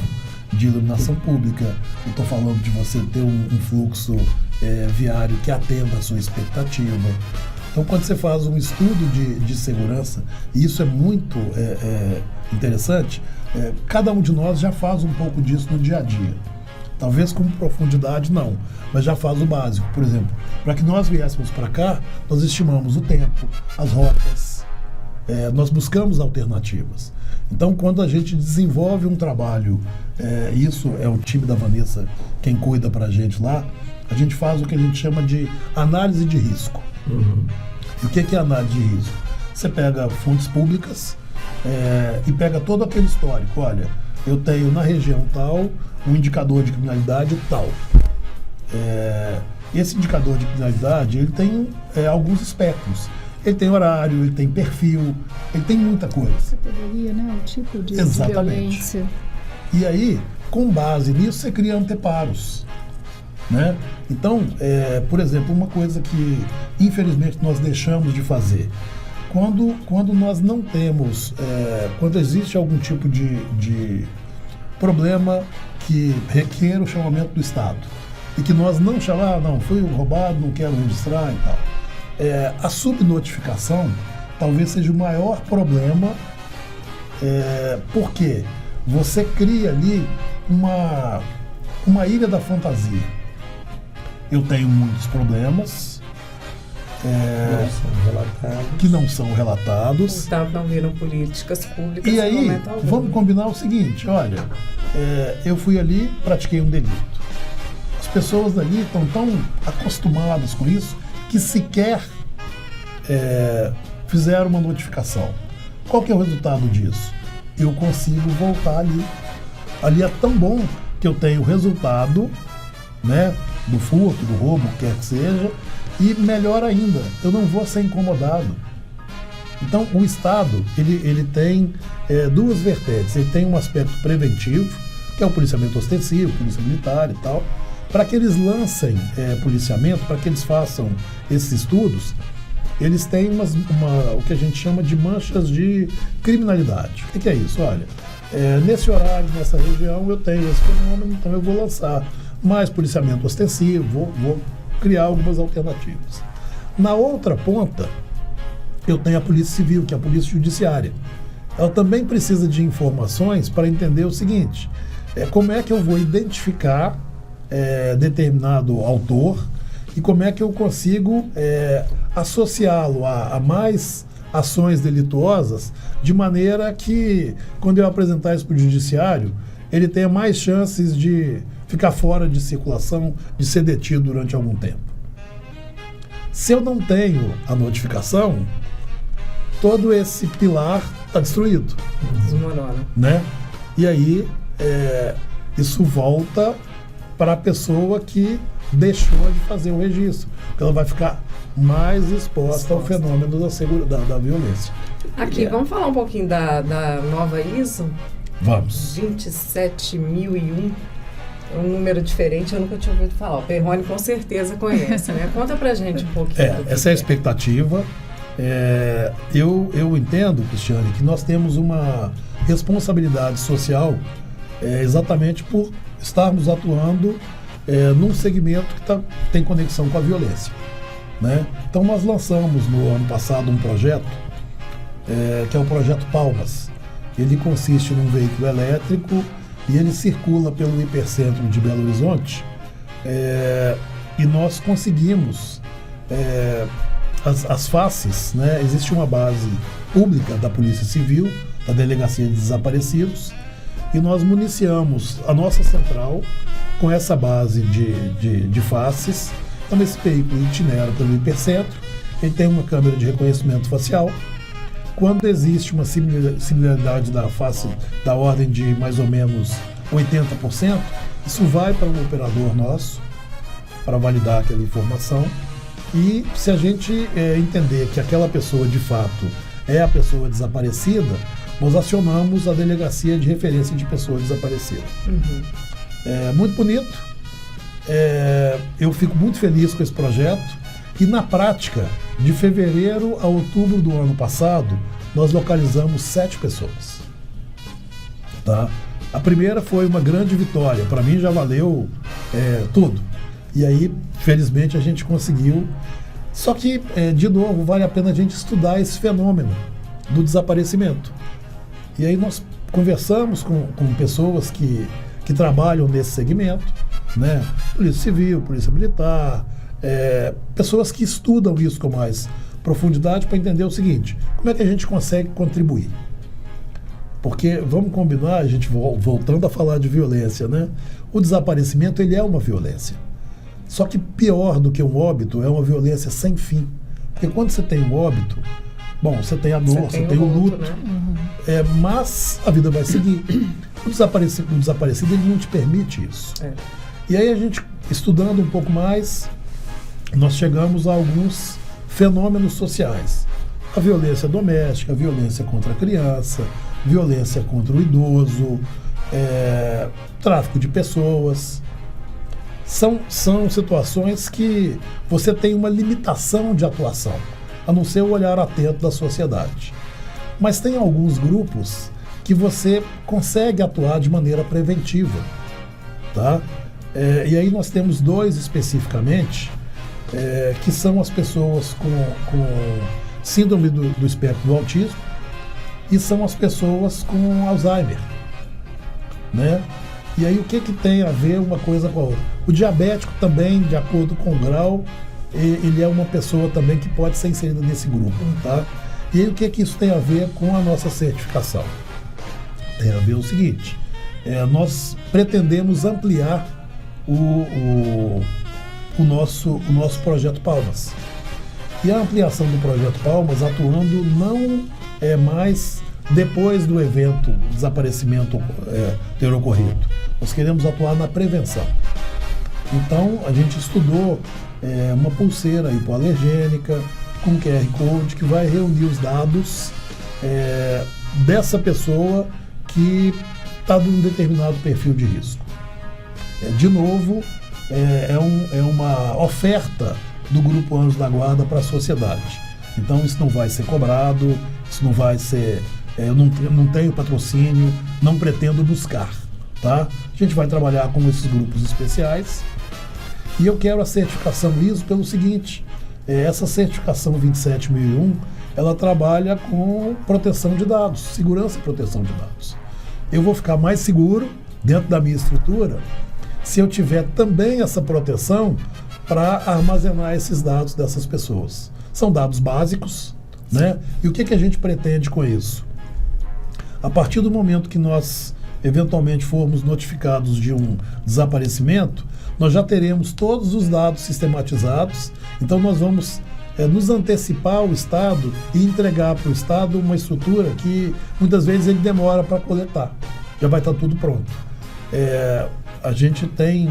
de iluminação pública, eu estou falando de você ter um fluxo viário que atenda à sua expectativa. Então, quando você faz um estudo de segurança, e isso é muito interessante, cada um de nós já faz um pouco disso no dia a dia. Talvez com profundidade não, mas já faz o básico. Por exemplo, para que nós viéssemos para cá, nós estimamos o tempo, as rotas, nós buscamos alternativas. Então, quando a gente desenvolve um trabalho, isso é o time da Vanessa quem cuida para a gente lá, a gente faz o que a gente chama de análise de risco. Uhum. E o que é análise de risco? Você pega fontes públicas e pega todo aquele histórico. Olha, eu tenho na região tal um indicador de criminalidade tal. Esse indicador de criminalidade ele tem alguns espectros. Ele tem horário, ele tem perfil, ele tem muita coisa. Categoria, né? O tipo de Exatamente. Violência. E aí, com base nisso, você cria anteparos. Né? Então, por exemplo, uma coisa que infelizmente nós deixamos de fazer, quando nós não temos, quando existe algum tipo de problema que requer o chamamento do Estado e que nós não chamamos, não, foi roubado, não quero registrar e tal, a subnotificação talvez seja o maior problema, porque você cria ali uma ilha da fantasia. Eu tenho muitos problemas que não são relatados. Portanto, não viram políticas públicas. E aí, vamos combinar o seguinte, olha, eu fui ali, pratiquei um delito. As pessoas ali estão tão acostumadas com isso que sequer fizeram uma notificação. Qual que é o resultado disso? Eu consigo voltar ali. Ali é tão bom que eu tenho o resultado, né, do furto, do roubo, o que quer que seja, e melhor ainda, eu não vou ser incomodado. Então, o Estado, ele tem duas vertentes. Ele tem um aspecto preventivo, que é o policiamento ostensivo, polícia militar e tal, para que eles lancem policiamento, para que eles façam esses estudos, eles têm o que a gente chama de manchas de criminalidade. O que é isso? Olha, nesse horário, nessa região, eu tenho esse fenômeno, então eu vou lançar mais policiamento ostensivo, vou criar algumas alternativas. Na outra ponta, eu tenho a Polícia Civil, que é a Polícia Judiciária. Ela também precisa de informações para entender o seguinte, como é que eu vou identificar determinado autor e como é que eu consigo associá-lo a mais ações delituosas, de maneira que, quando eu apresentar isso para o Judiciário, ele tenha mais chances de ficar fora de circulação, de ser detido durante algum tempo. Se eu não tenho a notificação, todo esse pilar está destruído. Desmorona. Né? E aí, isso volta para a pessoa que deixou de fazer o registro, porque ela vai ficar mais exposta ao fenômeno da violência. Aqui, vamos falar um pouquinho da nova ISO? Vamos. 27.001. É um número diferente, eu nunca tinha ouvido falar. O Perrone com certeza conhece, né? Conta pra gente um pouquinho. Essa é a expectativa. Eu entendo, Cristiane, que nós temos uma responsabilidade social exatamente por estarmos atuando num segmento que tem conexão com a violência. Né? Então nós lançamos no ano passado um projeto, que é o Projeto Palmas. Ele consiste num veículo elétrico e ele circula pelo hipercentro de Belo Horizonte, e nós conseguimos as faces, né? Existe uma base pública da Polícia Civil, da Delegacia de Desaparecidos, e nós municiamos a nossa central com essa base de faces. Então esse veículo itinera pelo hipercentro, ele tem uma câmera de reconhecimento facial. Quando existe uma similaridade da face da ordem de mais ou menos 80%, isso vai para um operador nosso para validar aquela informação. E se a gente entender que aquela pessoa de fato é a pessoa desaparecida, nós acionamos a Delegacia de Referência de Pessoas Desaparecidas. Uhum. Muito bonito. Eu fico muito feliz com esse projeto. E na prática, de fevereiro a outubro do ano passado, nós localizamos 7 pessoas. Tá? A primeira foi uma grande vitória. Para mim já valeu tudo. E aí, felizmente, a gente conseguiu. Só que, de novo, vale a pena a gente estudar esse fenômeno do desaparecimento. E aí nós conversamos com pessoas que trabalham nesse segmento né? Polícia Civil, Polícia Militar, pessoas que estudam isso com mais profundidade para entender o seguinte: como é que a gente consegue contribuir? Porque, vamos combinar, a gente voltando a falar de violência, né? O desaparecimento, ele é uma violência. Só que pior do que um óbito é uma violência sem fim. Porque quando você tem um óbito, bom, você tem a dor, você tem o luto, né? Mas a vida vai seguir. O desaparecido, ele não te permite isso. E aí a gente, estudando um pouco mais, nós chegamos a alguns fenômenos sociais. A violência doméstica, a violência contra a criança, violência contra o idoso, tráfico de pessoas. São situações que você tem uma limitação de atuação, a não ser o olhar atento da sociedade. Mas tem alguns grupos que você consegue atuar de maneira preventiva, tá? E aí nós temos dois especificamente, que são as pessoas com síndrome do espectro do autismo e são as pessoas com Alzheimer, né? E aí o que tem a ver uma coisa com a outra? O diabético também, de acordo com o grau, ele é uma pessoa também que pode ser inserida nesse grupo, tá? E aí o que isso tem a ver com a nossa certificação? Tem a ver o seguinte: nós pretendemos ampliar o nosso projeto Palmas. E a ampliação do projeto Palmas atuando não é mais depois do evento, desaparecimento ter ocorrido. Nós queremos atuar na prevenção. Então, a gente estudou uma pulseira hipoalergênica com QR Code que vai reunir os dados dessa pessoa que está num determinado perfil de risco. De novo, é uma oferta do Grupo Anjos da Guarda para a sociedade. Então, isso não vai ser cobrado, isso não vai ser... eu não tenho patrocínio, não pretendo buscar, tá? A gente vai trabalhar com esses grupos especiais e eu quero a certificação ISO pelo seguinte: essa certificação 27001, ela trabalha com proteção de dados, segurança e proteção de dados. Eu vou ficar mais seguro dentro da minha estrutura se eu tiver também essa proteção para armazenar esses dados dessas pessoas. São dados básicos, né? E o que a gente pretende com isso? A partir do momento que nós eventualmente formos notificados de um desaparecimento, nós já teremos todos os dados sistematizados. Então nós vamos nos antecipar ao Estado e entregar para o Estado uma estrutura que muitas vezes ele demora para coletar. Já vai estar tudo pronto. A gente tem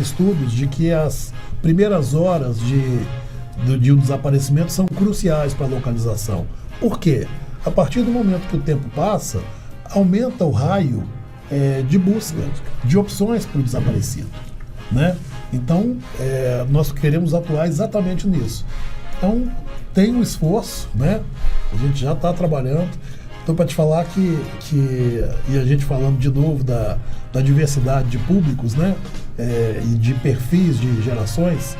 estudos de que as primeiras horas de um desaparecimento são cruciais para a localização. Por quê? A partir do momento que o tempo passa, aumenta o raio de busca, de opções para o desaparecido, né? Então, nós queremos atuar exatamente nisso. Então, tem um esforço, né? A gente já está trabalhando. Então, para te falar e a gente falando de novo da diversidade de públicos, né? E de perfis de gerações,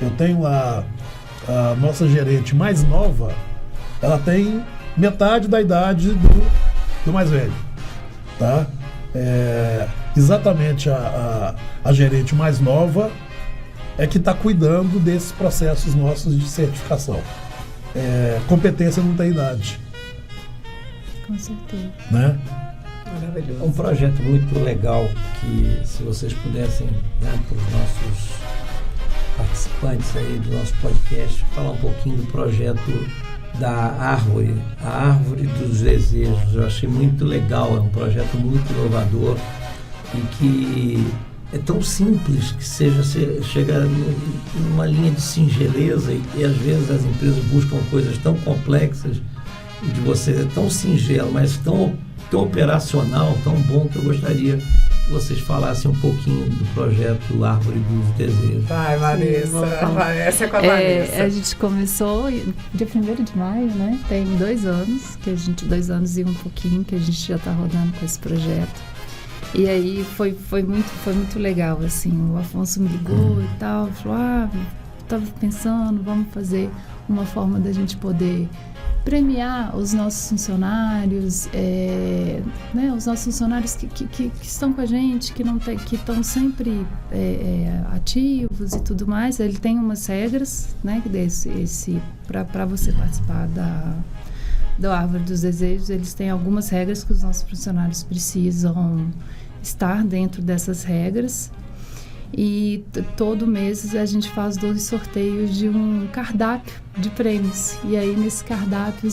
eu tenho a nossa gerente mais nova, ela tem metade da idade do mais velho, tá? Exatamente a gerente mais nova é que está cuidando desses processos nossos de certificação. Competência não tem idade. Com certeza. Né? Maravilhoso. Um projeto muito legal que, se vocês pudessem, né, para os nossos participantes aí do nosso podcast, falar um pouquinho do projeto da árvore, a Árvore dos Desejos. Eu achei muito legal, é um projeto muito inovador e que é tão simples que chega numa linha de singeleza e às vezes as empresas buscam coisas tão complexas e de você é tão singelo, mas tão operacional, tão bom, que eu gostaria que vocês falassem um pouquinho do projeto Árvore dos Desejos. Vai, Vanessa. Essa é com a Vanessa. A gente começou dia 1º de maio, né? Tem 2 anos, 2 anos e um pouquinho que a gente já está rodando com esse projeto. E aí foi muito legal, assim. O Afonso me ligou e tal, falou, estava pensando, vamos fazer uma forma da gente poder premiar os nossos funcionários, né, os nossos funcionários que estão com a gente, que estão sempre ativos e tudo mais. Ele tem umas regras, né, para você participar do Árvore dos Desejos. Eles têm algumas regras que os nossos funcionários precisam estar dentro dessas regras. E todo mês a gente faz 2 sorteios de um cardápio de prêmios. E aí nesse cardápio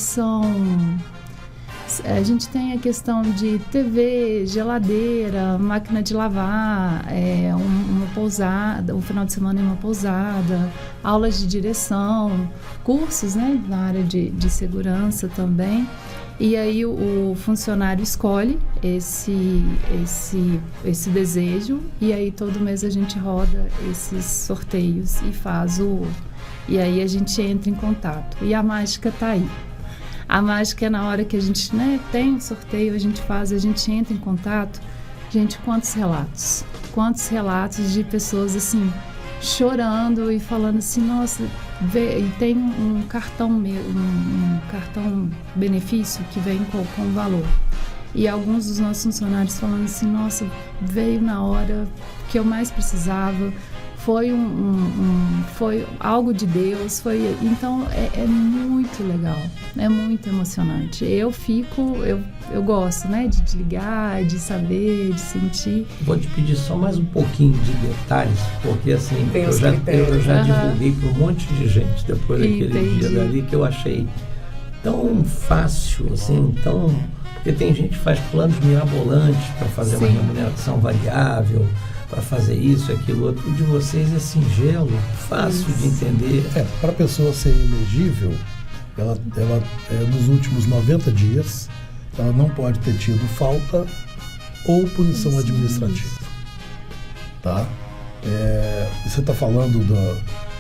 a gente tem a questão de TV, geladeira, máquina de lavar, uma pousada, um final de semana em uma pousada, aulas de direção, cursos, né, na área de segurança também. E aí o funcionário escolhe esse desejo, e aí todo mês a gente roda esses sorteios e aí a gente entra em contato. E a mágica está aí. A mágica é na hora que a gente, né, tem um sorteio, a gente entra em contato. Gente, quantos relatos de pessoas assim, chorando e falando assim, nossa, tem um cartão benefício que vem com valor. E alguns dos nossos funcionários falando assim, nossa, veio na hora que eu mais precisava, foi foi algo de Deus, então é muito legal, é muito emocionante. Eu gosto, né, de ligar, de saber, de sentir. Vou te pedir só mais um pouquinho de detalhes, porque assim, eu já divulguei para um monte de gente depois daquele dia dali, que eu achei tão fácil, assim, porque tem gente que faz planos mirabolantes para fazer uma remuneração variável, para fazer isso, aquilo, outro. O de vocês é singelo, fácil de entender. Para a pessoa ser elegível, ela nos últimos 90 dias, ela não pode ter tido falta ou punição administrativa. Tá? Você está falando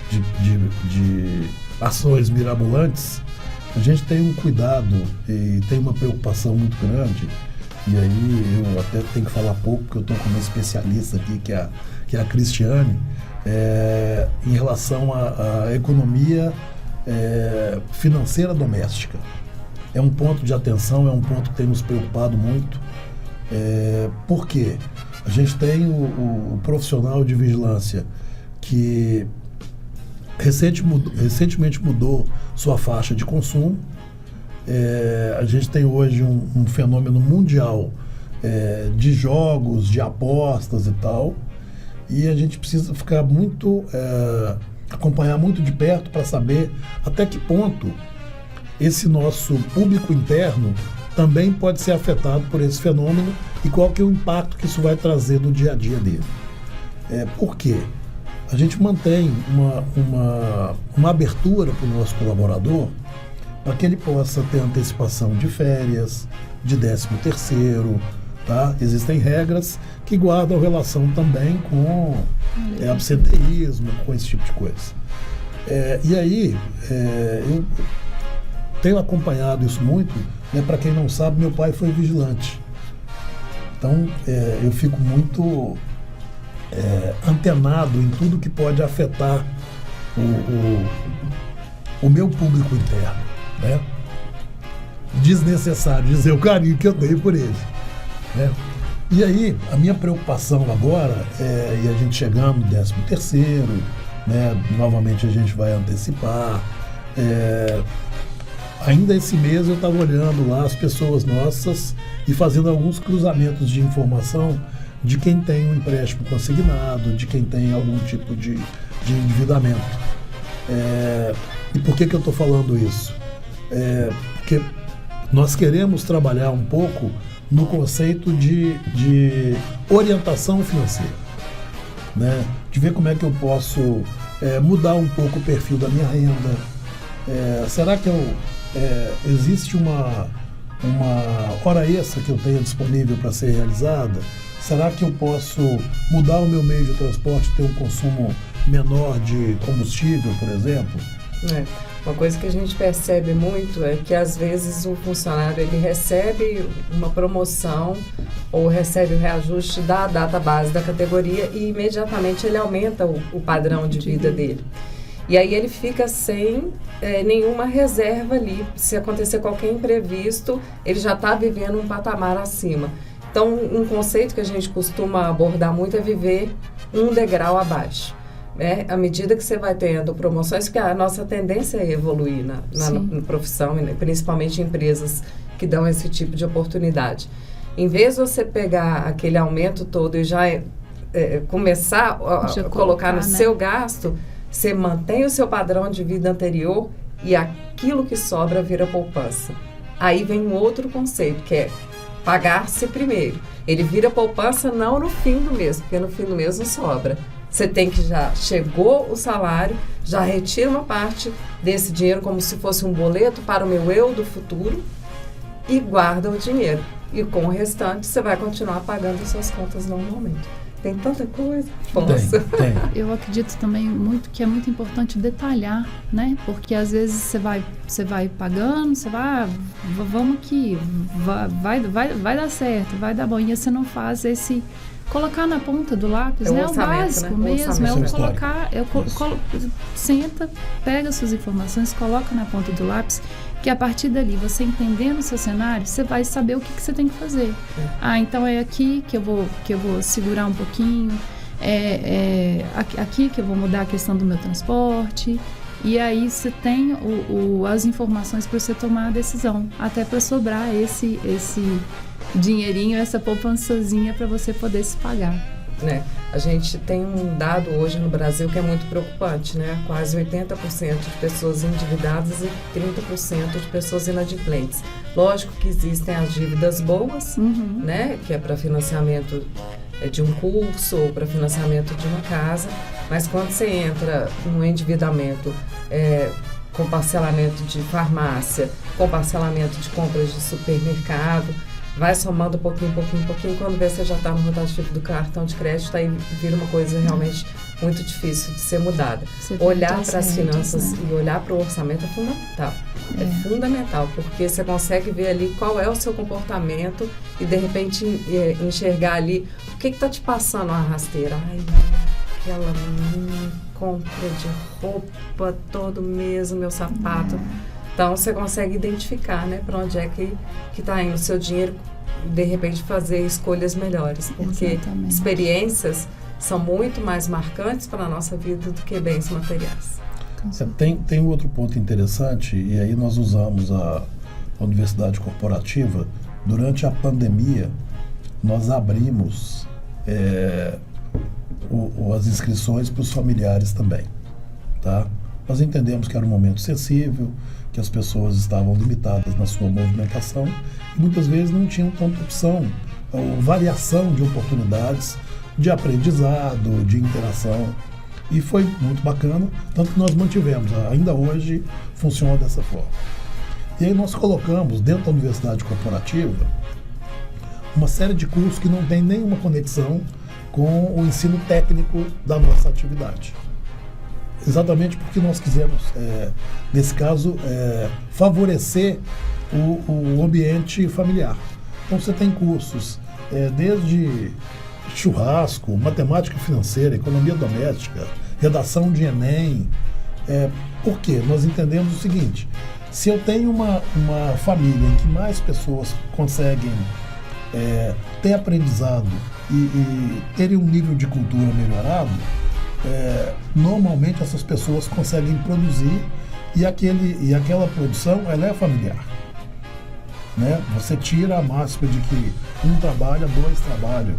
de ações mirabolantes. A gente tem um cuidado e tem uma preocupação muito grande. E aí eu até tenho que falar pouco, porque eu estou com uma especialista aqui, que é a Cristiane, em relação à economia financeira doméstica. É um ponto de atenção, é um ponto que tem nos preocupado muito. Por quê? A gente tem o profissional de vigilância que recentemente mudou sua faixa de consumo. A gente tem hoje um fenômeno mundial de jogos, de apostas e tal, e a gente precisa ficar acompanhar muito de perto para saber até que ponto esse nosso público interno também pode ser afetado por esse fenômeno e qual que é o impacto que isso vai trazer no dia a dia dele. Por quê? A gente mantém uma abertura para o nosso colaborador para que ele possa ter antecipação de férias, de 13º, tá? Existem regras que guardam relação também com absenteísmo, com esse tipo de coisa. E aí, eu tenho acompanhado isso muito, né? Para quem não sabe, meu pai foi vigilante. Então, eu fico muito antenado em tudo que pode afetar o meu público interno. Né? Desnecessário dizer o carinho que eu tenho por ele, né? E aí, a minha preocupação agora e a gente chegando no 13º, né? Novamente a gente vai antecipar. Ainda esse mês eu estava olhando lá as pessoas nossas e fazendo alguns cruzamentos de informação de quem tem um empréstimo consignado, de quem tem algum tipo de endividamento. E por que eu estou falando isso? Porque nós queremos trabalhar um pouco no conceito de orientação financeira, né? De ver como é que eu posso mudar um pouco o perfil da minha renda. Será que existe uma hora extra que eu tenha disponível para ser realizada? Será que eu posso mudar o meu meio de transporte, ter um consumo menor de combustível, por exemplo? Uma coisa que a gente percebe muito é que às vezes o funcionário ele recebe uma promoção ou recebe o reajuste da data base da categoria e imediatamente ele aumenta o padrão de vida dele. E aí ele fica sem nenhuma reserva ali. Se acontecer qualquer imprevisto, ele já está vivendo um patamar acima. Então, um conceito que a gente costuma abordar muito é viver um degrau abaixo. À medida que você vai tendo promoções, porque a nossa tendência é evoluir na profissão, principalmente em empresas que dão esse tipo de oportunidade. Em vez de você pegar aquele aumento todo e já começar a colocar no seu gasto, você mantém o seu padrão de vida anterior e aquilo que sobra vira poupança. Aí vem um outro conceito, que é pagar-se primeiro. Ele vira poupança não no fim do mês, porque no fim do mês não sobra. Você tem que já chegou o salário, já retira uma parte desse dinheiro como se fosse um boleto para o meu eu do futuro e guarda o dinheiro. E com o restante você vai continuar pagando as suas contas normalmente. Tem tanta coisa. Tem. Eu acredito também que é muito importante detalhar, né? Porque às vezes você vai pagando, você vai, vamos que vai dar certo, vai dar bom. E você não faz esse colocar na ponta do lápis, né? É o básico, né? Mesmo, é o colocar, senta, pega suas informações, coloca na ponta do lápis, que a partir dali, você entendendo o seu cenário, você vai saber o que você tem que fazer. Então é aqui que eu vou segurar um pouquinho, aqui que eu vou mudar a questão do meu transporte, e aí você tem as informações para você tomar a decisão, até para sobrar esse dinheirinho, essa poupançazinha para você poder se pagar. A gente tem um dado hoje no Brasil que é muito preocupante, né? Quase 80% de pessoas endividadas e 30% de pessoas inadimplentes. Lógico que existem as dívidas boas, né? Que é para financiamento de um curso ou para financiamento de uma casa, mas quando você entra no endividamento com parcelamento de farmácia, com parcelamento de compras de supermercado, vai somando pouquinho, quando vê você já está no rotativo do cartão de crédito, aí vira uma coisa realmente muito difícil de ser mudada. Olhar para as finanças, né? E olhar para o orçamento é fundamental. É fundamental, porque você consegue ver ali qual é o seu comportamento e, de repente, enxergar ali o que está te passando a rasteira. Ai, aquela compra de roupa todo mês, o meu sapato... Então, você consegue identificar, né, para onde é que está indo o seu dinheiro e, de repente, fazer escolhas melhores. Porque experiências são muito mais marcantes para a nossa vida do que bens materiais. Tem um outro ponto interessante, e aí nós usamos a Universidade Corporativa. Durante a pandemia, nós abrimos as inscrições para os familiares também, tá? Nós entendemos que era um momento sensível, que as pessoas estavam limitadas na sua movimentação e muitas vezes não tinham tanta opção ou variação de oportunidades de aprendizado, de interação. E foi muito bacana, tanto que nós mantivemos. Ainda hoje funciona dessa forma. E aí nós colocamos dentro da Universidade Corporativa uma série de cursos que não tem nenhuma conexão com o ensino técnico da nossa atividade. Exatamente porque nós quisemos, nesse caso, favorecer o ambiente familiar. Então você tem cursos desde churrasco, matemática financeira, economia doméstica, redação de Enem. Por quê? Nós entendemos o seguinte: se eu tenho uma família em que mais pessoas conseguem ter aprendizado e terem um nível de cultura melhorado, normalmente essas pessoas conseguem produzir e aquela produção ela é familiar, né? Você tira a máxima de que um trabalha, dois trabalham,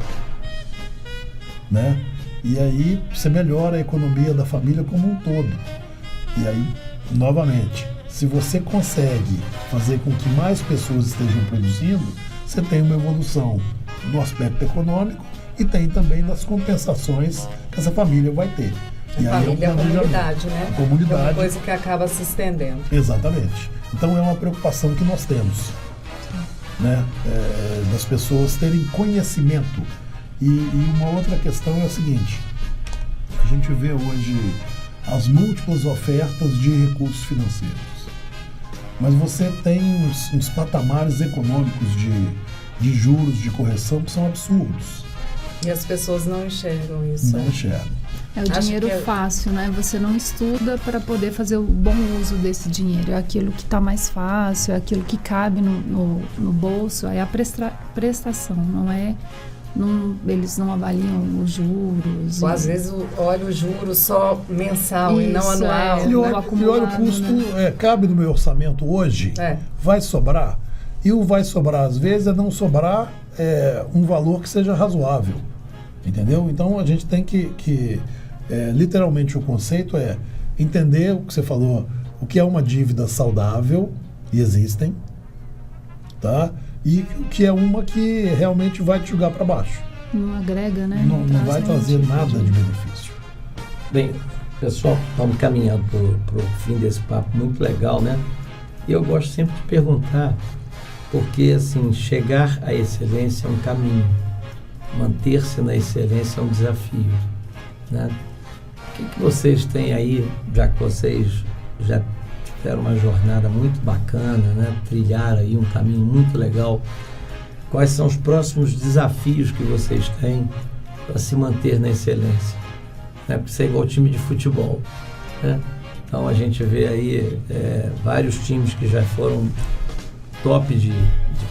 né? E aí você melhora a economia da família como um todo. E aí, novamente, se você consegue fazer com que mais pessoas estejam produzindo, você tem uma evolução no aspecto econômico e tem também das compensações que essa família vai ter. E a família é a comunidade, né? A comunidade. É uma coisa que acaba se estendendo. Exatamente. Então é uma preocupação que nós temos, né? Das pessoas terem conhecimento. E uma outra questão é a seguinte: a gente vê hoje as múltiplas ofertas de recursos financeiros, mas você tem uns patamares econômicos de juros, de correção que são absurdos. E as pessoas não enxergam isso. Não enxergam. É o dinheiro fácil, né? Você não estuda para poder fazer o bom uso desse dinheiro. É aquilo que está mais fácil, é aquilo que cabe no bolso, é a prestação, não é... eles não avaliam os juros. Ou às vezes olha o juro só mensal e não anual. E olha o custo, né? Cabe no meu orçamento hoje, vai sobrar. E o vai sobrar, às vezes, é não sobrar um valor que seja razoável. Entendeu? Então a gente tem que literalmente o conceito é entender o que você falou, o que é uma dívida saudável, e existem, tá? E o que é uma que realmente vai te jogar para baixo. Não agrega, né? Não vai trazer nada de benefício. Bem, pessoal, estamos caminhando para o fim desse papo muito legal, né? E eu gosto sempre de perguntar, porque assim, chegar à excelência é um caminho, manter-se na excelência é um desafio, né? O que vocês têm aí, já que vocês já tiveram uma jornada muito bacana, né? Trilharam aí um caminho muito legal. Quais são os próximos desafios que vocês têm para se manter na excelência? Né? Porque você é igual time de futebol, né? Então a gente vê aí vários times que já foram top de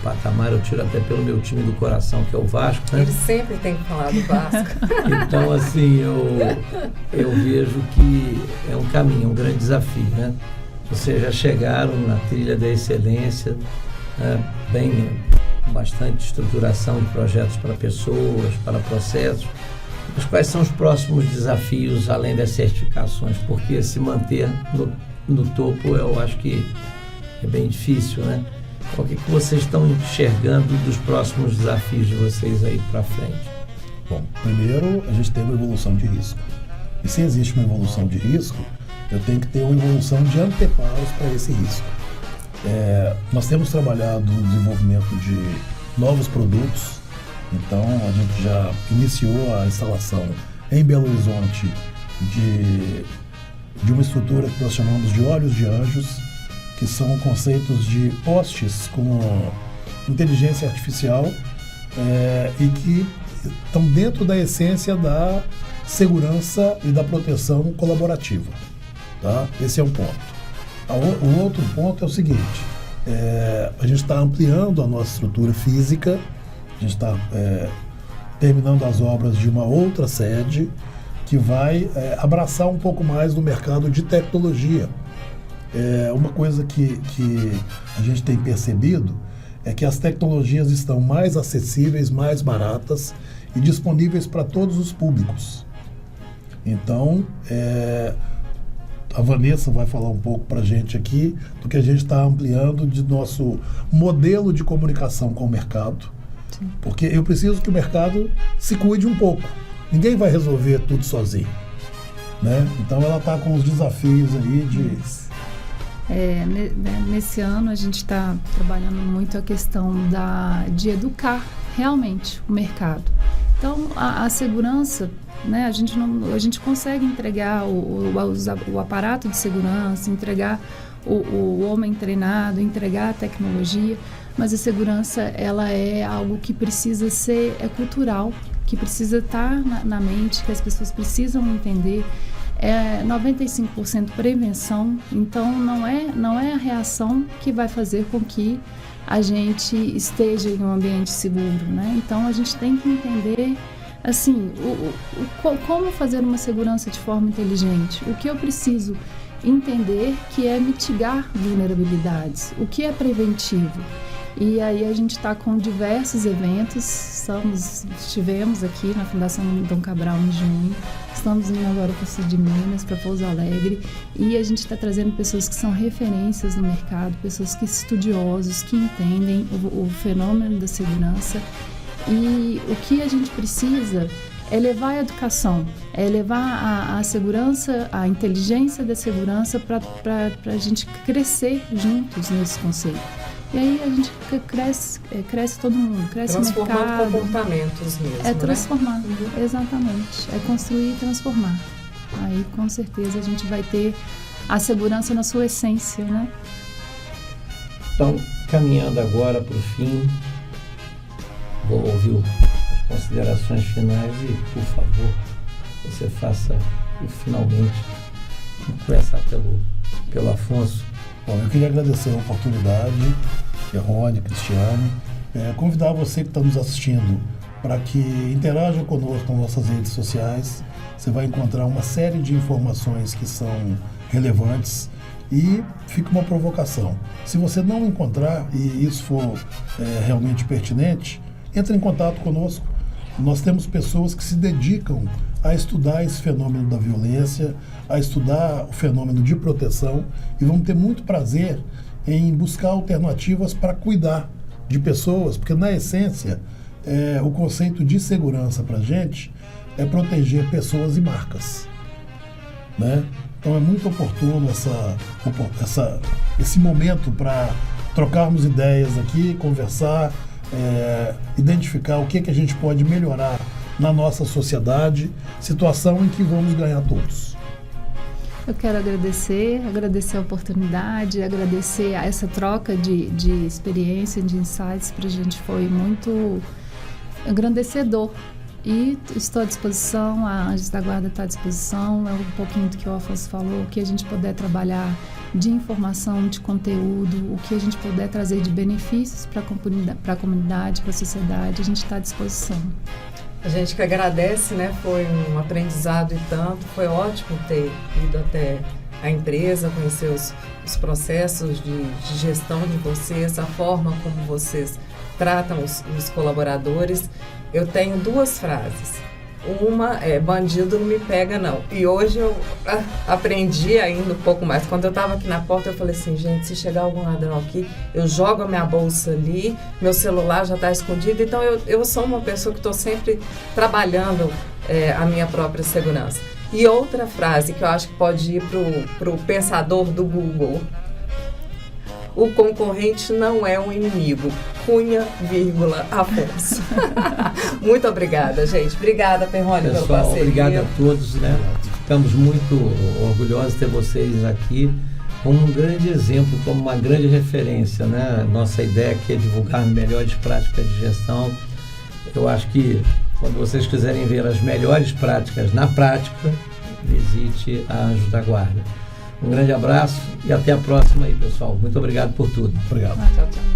patamar. Eu tiro até pelo meu time do coração, que é o Vasco, né? Ele sempre tem que falar do Vasco. Então, assim, eu vejo que é um caminho, é um grande desafio, né? Vocês já chegaram na trilha da excelência, né? Bem, com bastante estruturação de projetos para pessoas, para processos. Mas quais são os próximos desafios, além das certificações? Porque se manter no topo, eu acho que é bem difícil, né? O que vocês estão enxergando dos próximos desafios de vocês aí para frente? Bom, primeiro a gente tem uma evolução de risco. E se existe uma evolução de risco, eu tenho que ter uma evolução de anteparos para esse risco. Nós temos trabalhado no desenvolvimento de novos produtos, então a gente já iniciou a instalação em Belo Horizonte de uma estrutura que nós chamamos de olhos de anjos, que são conceitos de postes com inteligência artificial e que estão dentro da essência da segurança e da proteção colaborativa. Tá? Esse é um ponto. O outro ponto é o seguinte, a gente está ampliando a nossa estrutura física, a gente está terminando as obras de uma outra sede que vai abraçar um pouco mais do mercado de tecnologia. Uma coisa que a gente tem percebido é que as tecnologias estão mais acessíveis, mais baratas e disponíveis para todos os públicos. Então, a Vanessa vai falar um pouco para a gente aqui do que a gente está ampliando de nosso modelo de comunicação com o mercado. Sim. Porque eu preciso que o mercado se cuide um pouco. Ninguém vai resolver tudo sozinho, né? Então, ela está com os desafios aí de... Nesse ano a gente está trabalhando muito a questão de educar realmente o mercado. Então a segurança, né, a gente consegue entregar o aparato de segurança, entregar o homem treinado, entregar a tecnologia, mas a segurança ela é algo que precisa ser cultural, que precisa estar na mente, que as pessoas precisam entender. 95% prevenção, então não é a reação que vai fazer com que a gente esteja em um ambiente seguro, né? Então a gente tem que entender assim, como fazer uma segurança de forma inteligente, o que eu preciso entender que é mitigar vulnerabilidades, o que é preventivo. E aí a gente está com diversos eventos, estivemos aqui na Fundação Dom Cabral em junho, estamos indo agora para o sul de Minas, para Pouso Alegre, e a gente está trazendo pessoas que são referências no mercado, pessoas que estudiosos, que entendem o fenômeno da segurança. E o que a gente precisa é levar a educação, é levar a segurança, a inteligência da segurança para a gente crescer juntos nesse conceito. E aí a gente cresce todo mundo, cresce o mercado. Transformando comportamentos mesmo, transformar, né? Exatamente. É construir e transformar. Aí com certeza a gente vai ter a segurança na sua essência, né? Então, caminhando agora para o fim, vou ouvir as considerações finais e, por favor, você faça finalmente. Vamos começar pelo Afonso. Bom, eu queria agradecer a oportunidade, Rony, Cristiane, convidar você que está nos assistindo para que interaja conosco nas nossas redes sociais. Você vai encontrar uma série de informações que são relevantes e fica uma provocação. Se você não encontrar e isso for realmente pertinente, entre em contato conosco. Nós temos pessoas que se dedicam a estudar esse fenômeno da violência, a estudar o fenômeno de proteção e vamos ter muito prazer em buscar alternativas para cuidar de pessoas, porque na essência o conceito de segurança para a gente é proteger pessoas e marcas, né? Então é muito oportuno esse momento para trocarmos ideias aqui, conversar, identificar o que a gente pode melhorar na nossa sociedade, situação em que vamos ganhar todos. Eu quero agradecer a oportunidade, agradecer a essa troca de experiência, de insights, para a gente foi muito engrandecedor. E estou à disposição, a Anjos da Guarda está à disposição, é um pouquinho do que o Afonso falou, o que a gente puder trabalhar de informação, de conteúdo, o que a gente puder trazer de benefícios para a comunidade, para a sociedade, a gente está à disposição. A gente que agradece, né? Foi um aprendizado e tanto, foi ótimo ter ido até a empresa, conhecer os processos de gestão de vocês, a forma como vocês tratam os colaboradores. Eu tenho 2 frases. Uma é: bandido não me pega não. E hoje eu aprendi ainda um pouco mais. Quando eu estava aqui na porta, eu falei assim: gente, se chegar algum ladrão aqui, eu jogo a minha bolsa ali, meu celular já está escondido. Então eu sou uma pessoa que estou sempre trabalhando a minha própria segurança. E outra frase que eu acho que pode ir para o pensador do Google: o concorrente não é um inimigo. Cunha, Afonso. Muito obrigada, gente. Obrigada, Perrone, pela parceria. Obrigado a todos, né? Ficamos muito orgulhosos de ter vocês aqui como um grande exemplo, como uma grande referência, né? Nossa ideia aqui é divulgar melhores práticas de gestão. Eu acho que quando vocês quiserem ver as melhores práticas na prática, visite a Anjos da Guarda. Um grande abraço e até a próxima aí, pessoal. Muito obrigado por tudo. Obrigado. Tchau, tchau.